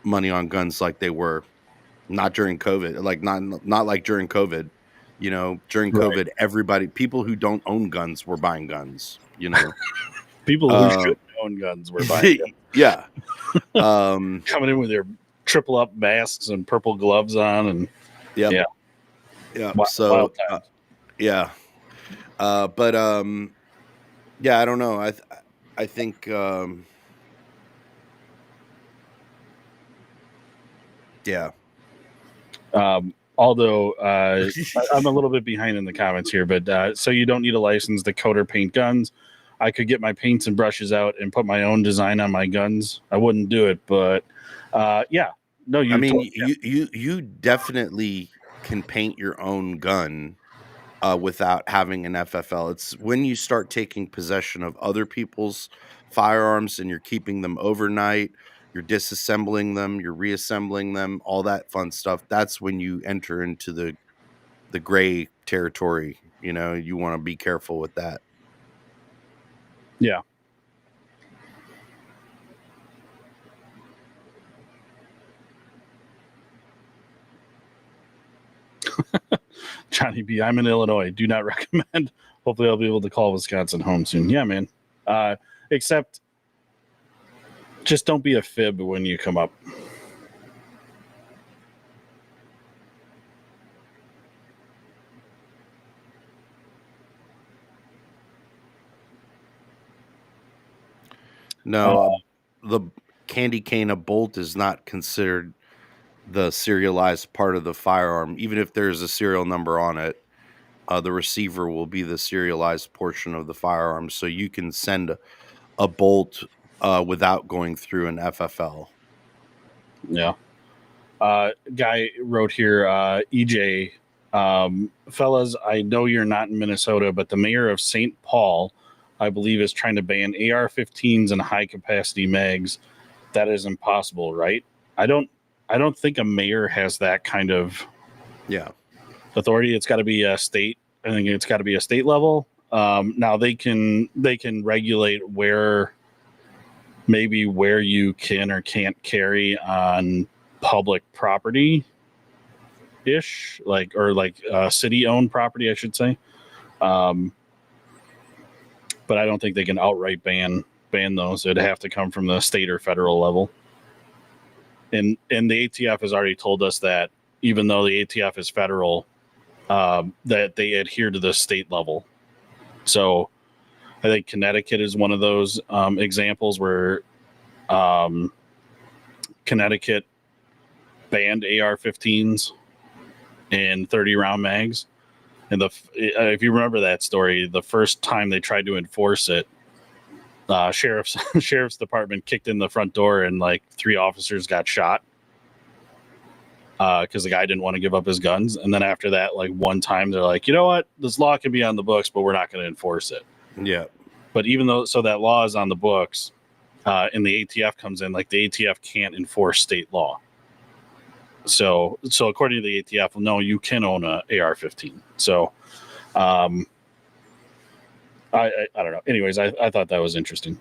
money on guns like they were not during COVID, like not like during COVID. During right. COVID, people who don't own guns were buying guns. People who Uh, should own guns were buying guns, yeah, um, coming in with their triple up masks and purple gloves on, and yep, yeah, yep. wild So times. yeah, but yeah, I don't know. I think yeah. Although I'm a little bit behind in the comments here, but so you don't need a license to coat or paint guns. I could get my paints and brushes out and put my own design on my guns. I wouldn't do it, but yeah, no, I you mean, totally can. you definitely can paint your own gun without having an FFL. It's when you start taking possession of other people's firearms and you're keeping them overnight, you're disassembling them, you're reassembling them, all that fun stuff. That's when you enter into the gray territory. You want to be careful with that. Yeah. Johnny B, I'm in Illinois. Do not recommend. Hopefully, I'll be able to call Wisconsin home soon. Yeah, man. Except, just don't be a fib when you come up. No, the candy cane, a bolt is not considered the serialized part of the firearm, even if there's a serial number on it. The receiver will be the serialized portion of the firearm, so you can send a bolt without going through an FFL. Yeah. Guy wrote here, EJ, fellas, I know you're not in Minnesota, but the mayor of St. Paul, I believe, is trying to ban AR-15s and high capacity mags. That is impossible, right? I don't, I don't think a mayor has that kind of Yeah, authority. It's got to be a state. I think it's got to be a state level. Now they can regulate where you can or can't carry on public property ish, like city owned property, I should say. Um, but I don't think they can outright ban those. It'd have to come from the state or federal level. And the ATF has already told us that even though the ATF is federal, that they adhere to the state level. So I think Connecticut is one of those examples where Connecticut banned AR-15s and 30 round mags. And if you remember that story, the first time they tried to enforce it, sheriff's department kicked in the front door and like 3 officers got shot because the guy didn't want to give up his guns. And then after that, like one time, they're like, you know what, this law can be on the books, but we're not going to enforce it. yeah, But even though that law is on the books, and the ATF comes in, like the ATF can't enforce state law. So according to the ATF, no, you can own a AR-15. So, I don't know. Anyways, I thought that was interesting.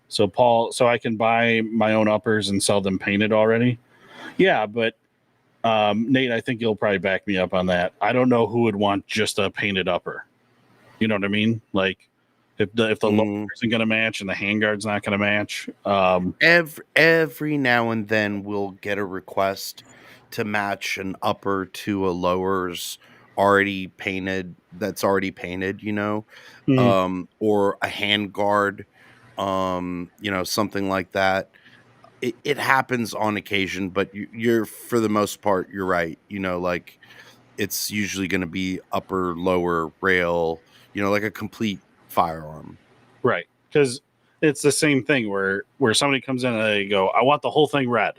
So Paul, so I can buy my own uppers and sell them painted already. Yeah, but Nate, I think you'll probably back me up on that. I don't know who would want just a painted upper. You know what I mean? Like if the lower isn't going to match and the handguard's not going to match. every now and then we'll get a request to match an upper to a lower's already painted. That's already painted, Mhm. or a hand guard, something like that. It happens on occasion, but you're for the most part, you're right. Like it's usually going to be upper, lower rail. Like a complete firearm. Right, because it's the same thing where somebody comes in and they go, I want the whole thing red.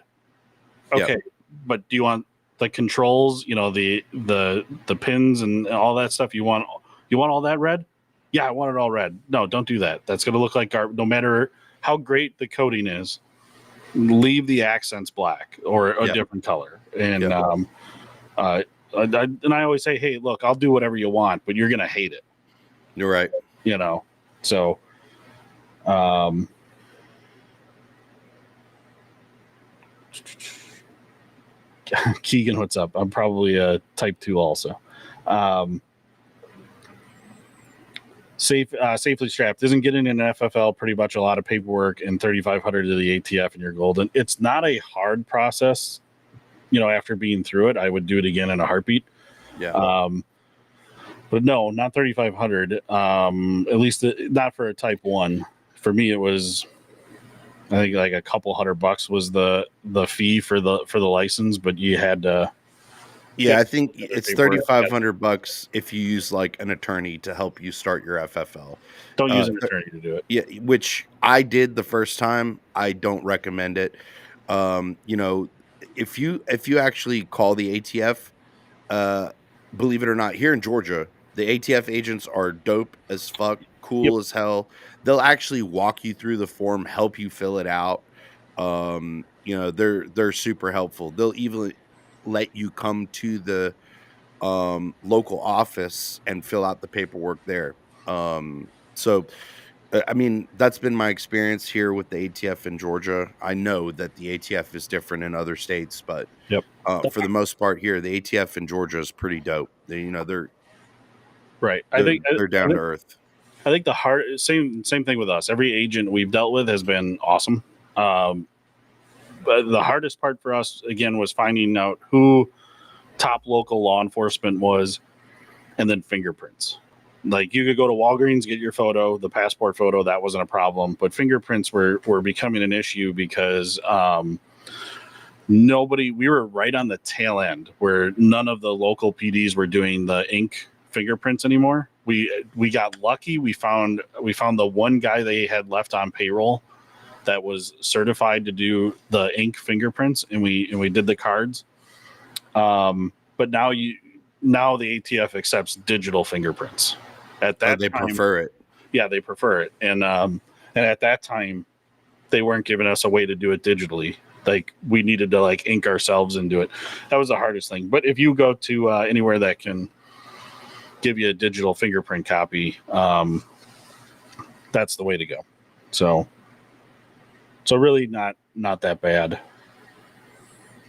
Yep. Okay, but do you want the controls, the pins and all that stuff? You want all that red? Yeah, I want it all red. No, don't do that. That's going to look like garbage. No matter how great the coating is, leave the accents black or a Yep. different color. And Yep. I always say, hey, look, I'll do whatever you want, but you're going to hate it. You're right. So Keegan, what's up? I'm probably a type 2 also. Safely strapped isn't getting an FFL pretty much a lot of paperwork and 3,500 to the ATF and you're golden. It's not a hard process. After being through it, I would do it again in a heartbeat. Yeah. But no, not 3,500. At least not for a type 1. For me, it was, I think, like a couple $100 was the fee for the license, but you had to. Yeah, I think it's $3,500 if you use like an attorney to help you start your FFL. Don't use an attorney to do it. Yeah, which I did the first time. I don't recommend it. If you actually call the ATF, believe it or not, here in Georgia, the ATF agents are dope as fuck, Yep. cool as hell. They'll actually walk you through the form, help you fill it out. They're super helpful. They'll even let you come to the local office and fill out the paperwork there. So I mean, that's been my experience here with the ATF in Georgia. I know that the ATF is different in other states, but Yep. for the most part here, the ATF in Georgia is pretty dope. They're Right. they're down to earth. I think the same thing with us. Every agent we've dealt with has been awesome. But the hardest part for us again was finding out who top local law enforcement was, and then fingerprints. Like you could go to Walgreens, get your photo, the passport photo, that wasn't a problem. But fingerprints were becoming an issue because nobody, we were right on the tail end where none of the local PDs were doing the ink fingerprints anymore. We got lucky. We found the one guy they had left on payroll that was certified to do the ink fingerprints, and we did the cards. But now the ATF accepts digital fingerprints. At Oh, that they time, prefer it. yeah, they prefer it, and at that time, they weren't giving us a way to do it digitally. Like we needed to like ink ourselves and do it. That was the hardest thing. But if you go to anywhere that can give you a digital fingerprint copy, that's the way to go. So really not that bad.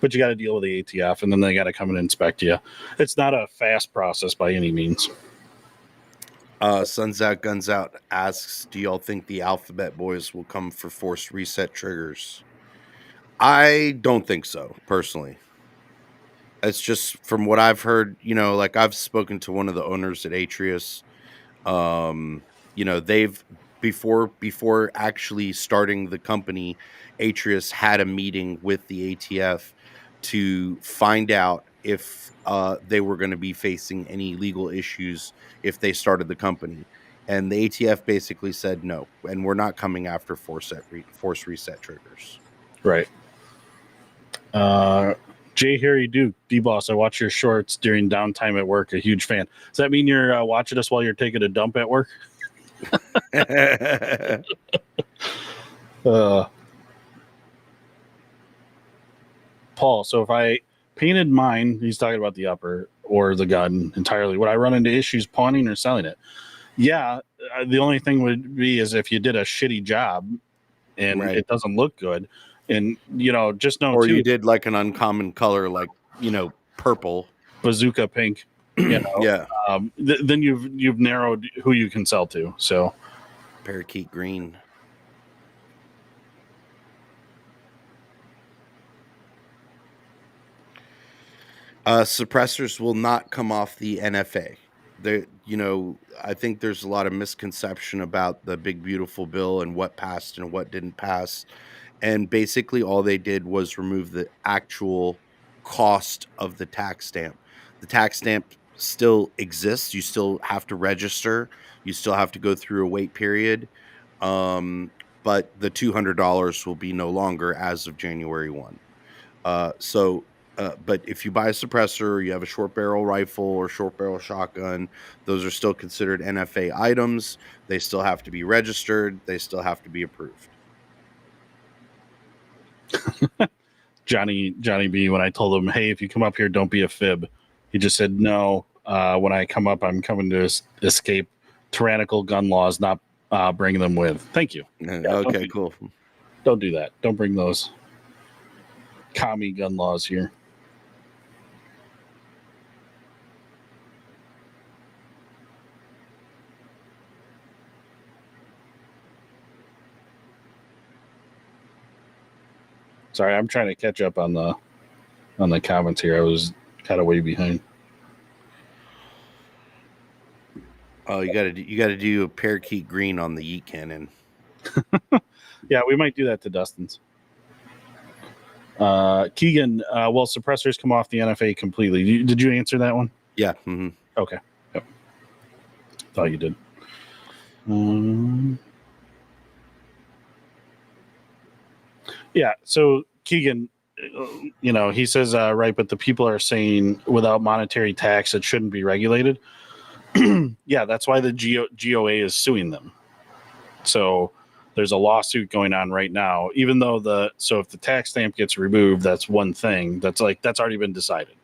But you got to deal with the ATF, and then they got to come and inspect you. It's not a fast process by any means. Suns Out Guns Out asks, "Do y'all think the Alphabet Boys will come for forced reset triggers?" I don't think so, personally. It's just from what I've heard. Like I've spoken to one of the owners at Atrius. They've before actually starting the company, Atrius had a meeting with the ATF to find out if they were going to be facing any legal issues if they started the company. And the ATF basically said no, and we're not coming after force reset triggers. Right. Jay Harry Duke, D Boss, I watch your shorts during downtime at work. A huge fan. Does that mean you're watching us while you're taking a dump at work? Uh, Paul, so if I painted mine, he's talking about the upper or the gun entirely, would I run into issues pawning or selling it? Yeah, the only thing would be is if you did a shitty job and Right. it doesn't look good. And, just know Or you too, did like an uncommon color, like, purple. bazooka pink, Yeah. then you've narrowed who you can sell to. So, Parakeet green. Suppressors will not come off the NFA. I think there's a lot of misconception about the big beautiful bill and what passed and what didn't pass. And basically all they did was remove the actual cost of the tax stamp. The tax stamp still exists. You still have to register. You still have to go through a wait period. But the $200 will be no longer as of January 1. But if you buy a suppressor, you have a short barrel rifle or short barrel shotgun, those are still considered NFA items. They still have to be registered. They still have to be approved. Johnny B, when I told him, hey, if you come up here, don't be a fib, he just said, no, when I come up, I'm coming to escape tyrannical gun laws, not bring them with. Thank you. Yeah, Okay, cool. Don't do that. Don't bring those commie gun laws here. Sorry, I'm trying to catch up on the comments here. I was kind of way behind. Oh, you got to do a parakeet green on the yeet cannon. Yeah, we might do that to Dustin's. Keegan, well, suppressors come off the NFA completely. Did you answer that one? Yeah. Mm-hmm. Okay. Yep. Thought you did. Yeah. So Keegan, he says, right, but the people are saying without monetary tax, it shouldn't be regulated. Yeah, that's why the GOA is suing them. So there's a lawsuit going on right now, even though if the tax stamp gets removed, that's one thing that's already been decided.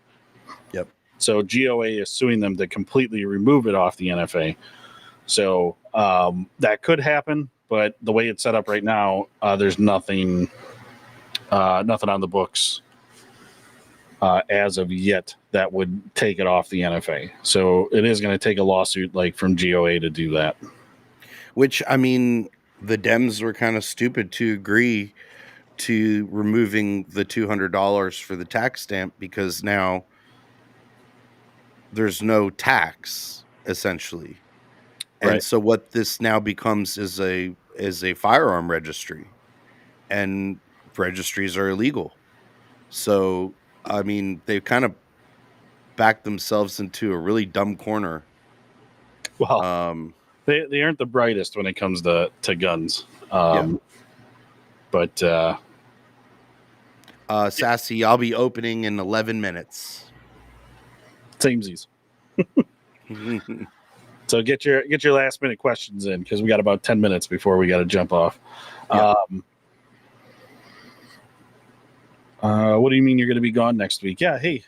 Yep. So GOA is suing them to completely remove it off the NFA. So that could happen, but the way it's set up right now, there's nothing on the books as of yet that would take it off the NFA. So it is going to take a lawsuit like from GOA to do that. Which, I mean, the Dems were kind of stupid to agree to removing the $200 for the tax stamp because now there's no tax, essentially. And Right. so what this now becomes is a firearm registry, and registries are illegal. So, I mean, they've kind of backed themselves into a really dumb corner. Well, Um, they aren't the brightest when it comes to guns. yeah. But Sassy, I'll be opening in 11 minutes. samesies. So get your last minute questions in, because we got about 10 minutes before we got to jump off. Yeah. What do you mean you're going to be gone next week? Yeah. Hey,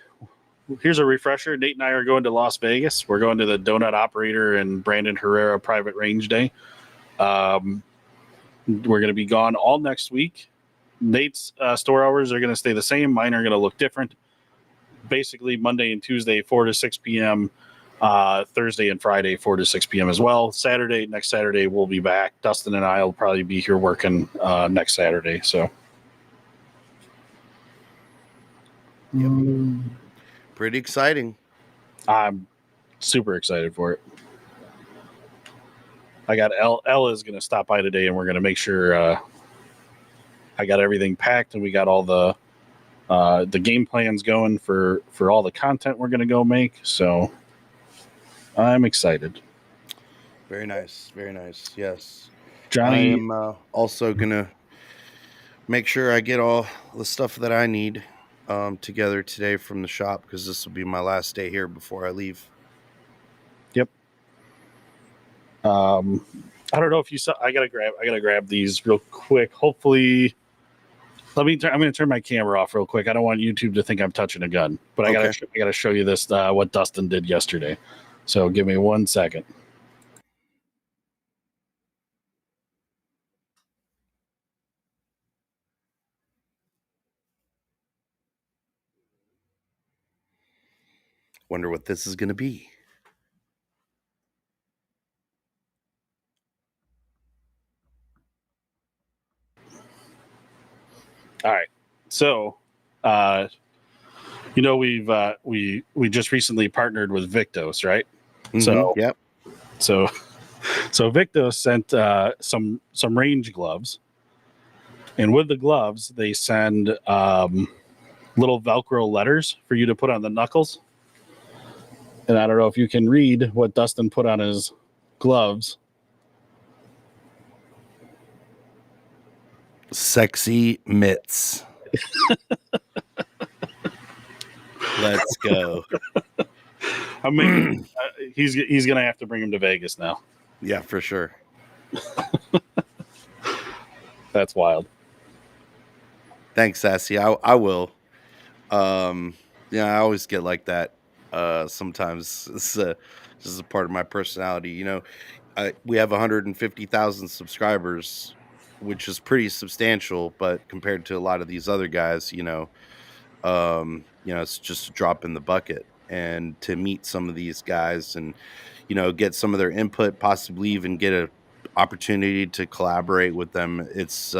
here's a refresher. Nate and I are going to Las Vegas. We're going to the Donut Operator and Brandon Herrera Private Range Day. We're going to be gone all next week. Nate's store hours are going to stay the same. Mine are going to look different. Basically, Monday and Tuesday, 4 to 6 p.m. Thursday and Friday, 4 to 6 p.m. as well. Next Saturday, we'll be back. Dustin and I will probably be here working next Saturday. So, Yep. Pretty exciting. I'm super excited for it. I got Ella is going to stop by today, and we're going to make sure I got everything packed, and we got all the game plans going for all the content we're going to go make. So I'm excited. Very nice. Very nice. Yes. I Johnny, am also going to make sure I get all the stuff that I need together today from the shop, because this will be my last day here before I leave. yep. I don't know if you saw. I gotta grab these real quick. Hopefully, I'm going to turn my camera off real quick. I don't want YouTube to think I'm touching a gun, but Okay. I gotta show you this what Dustin did yesterday. So give me 1 second. Wonder what this is going to be. All right. So, we just recently partnered with Victos, right? Mm-hmm. Yep. So Victos sent some range gloves, and with the gloves they send little Velcro letters for you to put on the knuckles. And I don't know if you can read what Dustin put on his gloves. Sexy mitts. Let's go. I'm making. He's gonna have to bring him to Vegas now. Yeah, for sure. That's wild. Thanks, Sassy. I will. Yeah, I always get like that. Sometimes it's just a part of my personality. We have 150,000 subscribers, which is pretty substantial, but compared to a lot of these other guys, it's just a drop in the bucket. And to meet some of these guys and, get some of their input, possibly even get a opportunity to collaborate with them, it's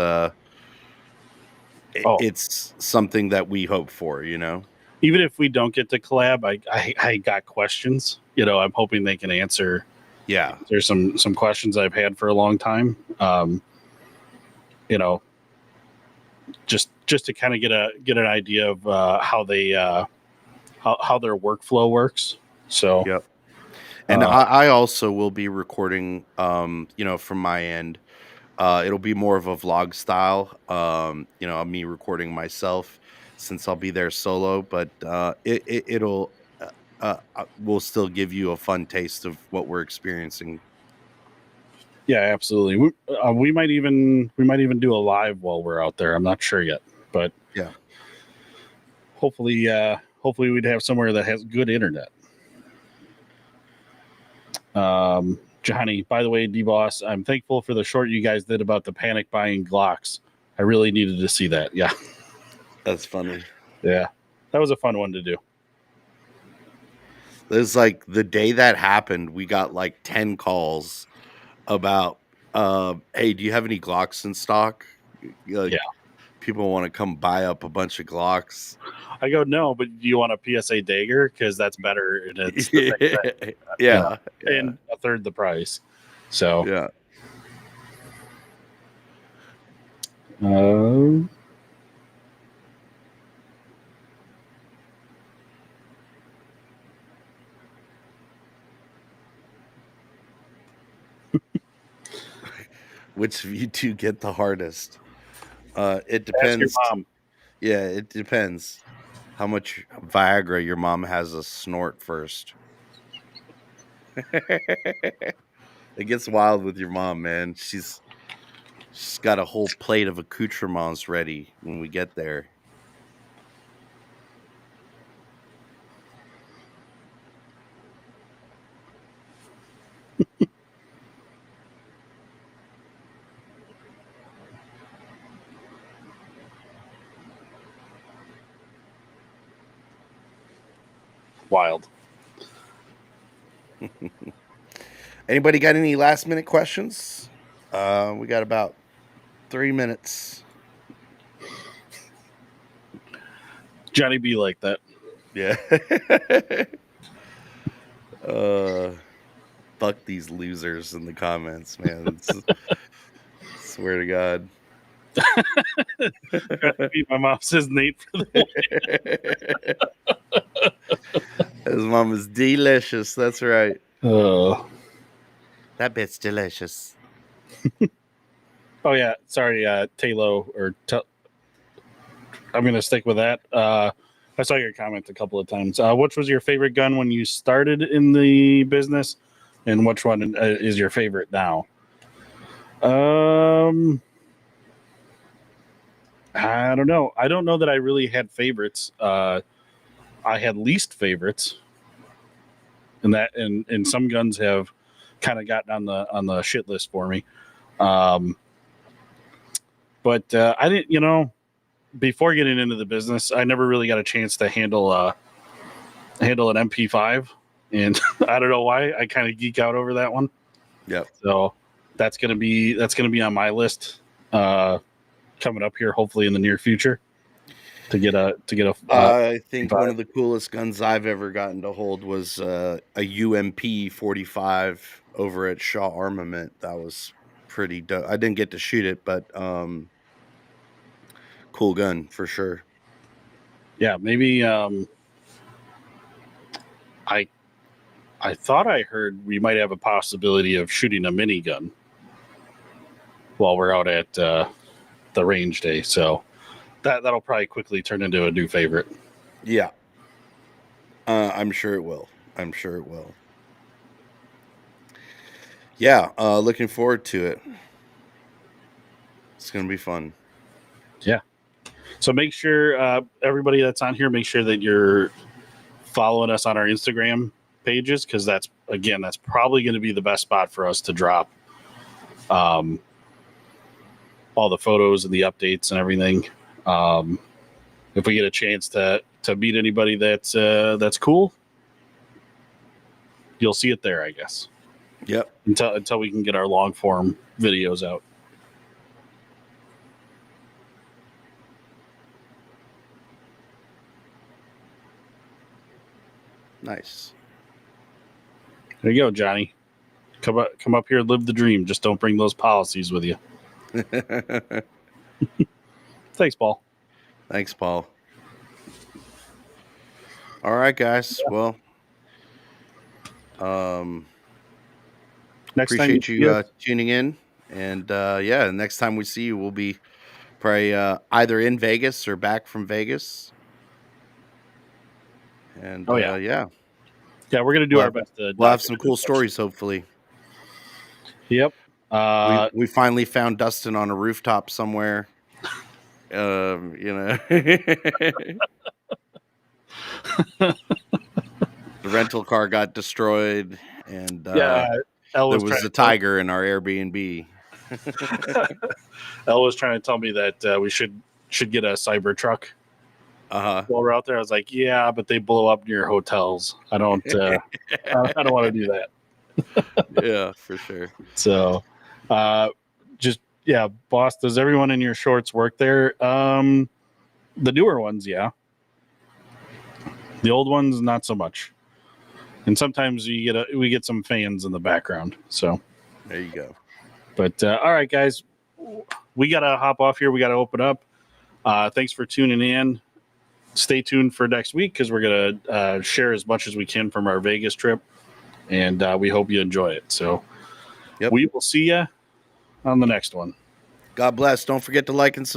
something that we hope for. Even if we don't get to collab, I got questions. I'm hoping they can answer. Yeah. There's some questions I've had for a long time. Just to kind of get an idea of how they how their workflow works. So Yep. And I also will be recording, from my end. It'll be more of a vlog style, me recording myself, since I'll be there solo, but it'll will still give you a fun taste of what we're experiencing. yeah, absolutely. We might even do a live while we're out there. I'm not sure yet, but Yeah. hopefully we'd have somewhere that has good internet. Johnny, by the way, D-Boss, I'm thankful for the short you guys did about the panic buying Glocks. I really needed to see that. Yeah. That's funny. Yeah. That was a fun one to do. It was like the day that happened, we got like 10 calls about, hey, do you have any Glocks in stock? Like, Yeah. people want to come buy up a bunch of Glocks. I go, no, but do you want a PSA dagger? Because that's better. And it's the same thing. Yeah. And a third the price. So, Yeah. uh, Which of you two get the hardest? It ask your depends. mom. Yeah, it depends how much Viagra your mom has a snort first. It gets wild with your mom, man. She's got a whole plate of accoutrements ready when we get there. Wild. Anybody got any last minute questions? We got about 3 minutes. Johnny B like that. Yeah. uh Fuck these losers in the comments, man. Swear to God. My mom says Nate for His mom is delicious. That's right. the. That bit's delicious. Oh yeah, sorry, Talo I'm gonna stick with that. I saw your comment a couple of times. Which was your favorite gun when you started in the business, and which one is your favorite now? I don't know. I don't know that I really had favorites. I had least favorites, and some guns have kind of gotten on the shit list for me. Um, but I didn't, before getting into the business, I never really got a chance to handle an MP5, and I don't know why I kind of geek out over that one. Yep. So that's gonna be on my list coming up here, hopefully in the near future, to get a I think MP5. one of the coolest guns I've ever gotten to hold was a UMP 45 over at Shaw Armament. That was pretty dope. I didn't get to shoot it, but cool gun for sure. Yeah, maybe. I I thought I heard we might have a possibility of shooting a minigun while we're out at the range day. So that'll probably quickly turn into a new favorite. Yeah. I'm sure it will. I'm sure it will. Yeah, looking forward to it. It's gonna be fun. Yeah. So make sure everybody that's on here, make sure that you're following us on our Instagram pages, because that's probably going to be the best spot for us to drop all the photos and the updates and everything. If we get a chance to meet anybody that's cool, you'll see it there, I guess. Yep. Until we can get our long form videos out. Nice. There you go, Johnny. Come up here, live the dream. Just don't bring those policies with you. Thanks, Paul. Thanks, Paul. All right, guys. Well, Next time appreciate you see you us, tuning in, and yeah, next time we see you, we'll be probably either in Vegas or back from Vegas, and oh yeah, yeah, we're gonna do we'll our have, best to we'll have some document cool as much. stories. Hopefully, Yep. we finally found Dustin on a rooftop somewhere. The rental car got destroyed, and Yeah, Elle there was trying was to a tiger in our Airbnb. Elle was trying to tell me that we should get a cyber truck Uh while we're out there. I was like, yeah, but they blow up near hotels. I don't I don't want to do that. Yeah, for sure. So, just yeah, boss. Does everyone in your shorts work there? The newer ones, yeah. The old ones, not so much. And sometimes we get some fans in the background. So There you go. But all right, guys, we got to hop off here. We got to open up. Thanks for tuning in. Stay tuned for next week because we're going to share as much as we can from our Vegas trip. And we hope you enjoy it. So Yep. we will see you on the next one. God bless. Don't forget to like and subscribe.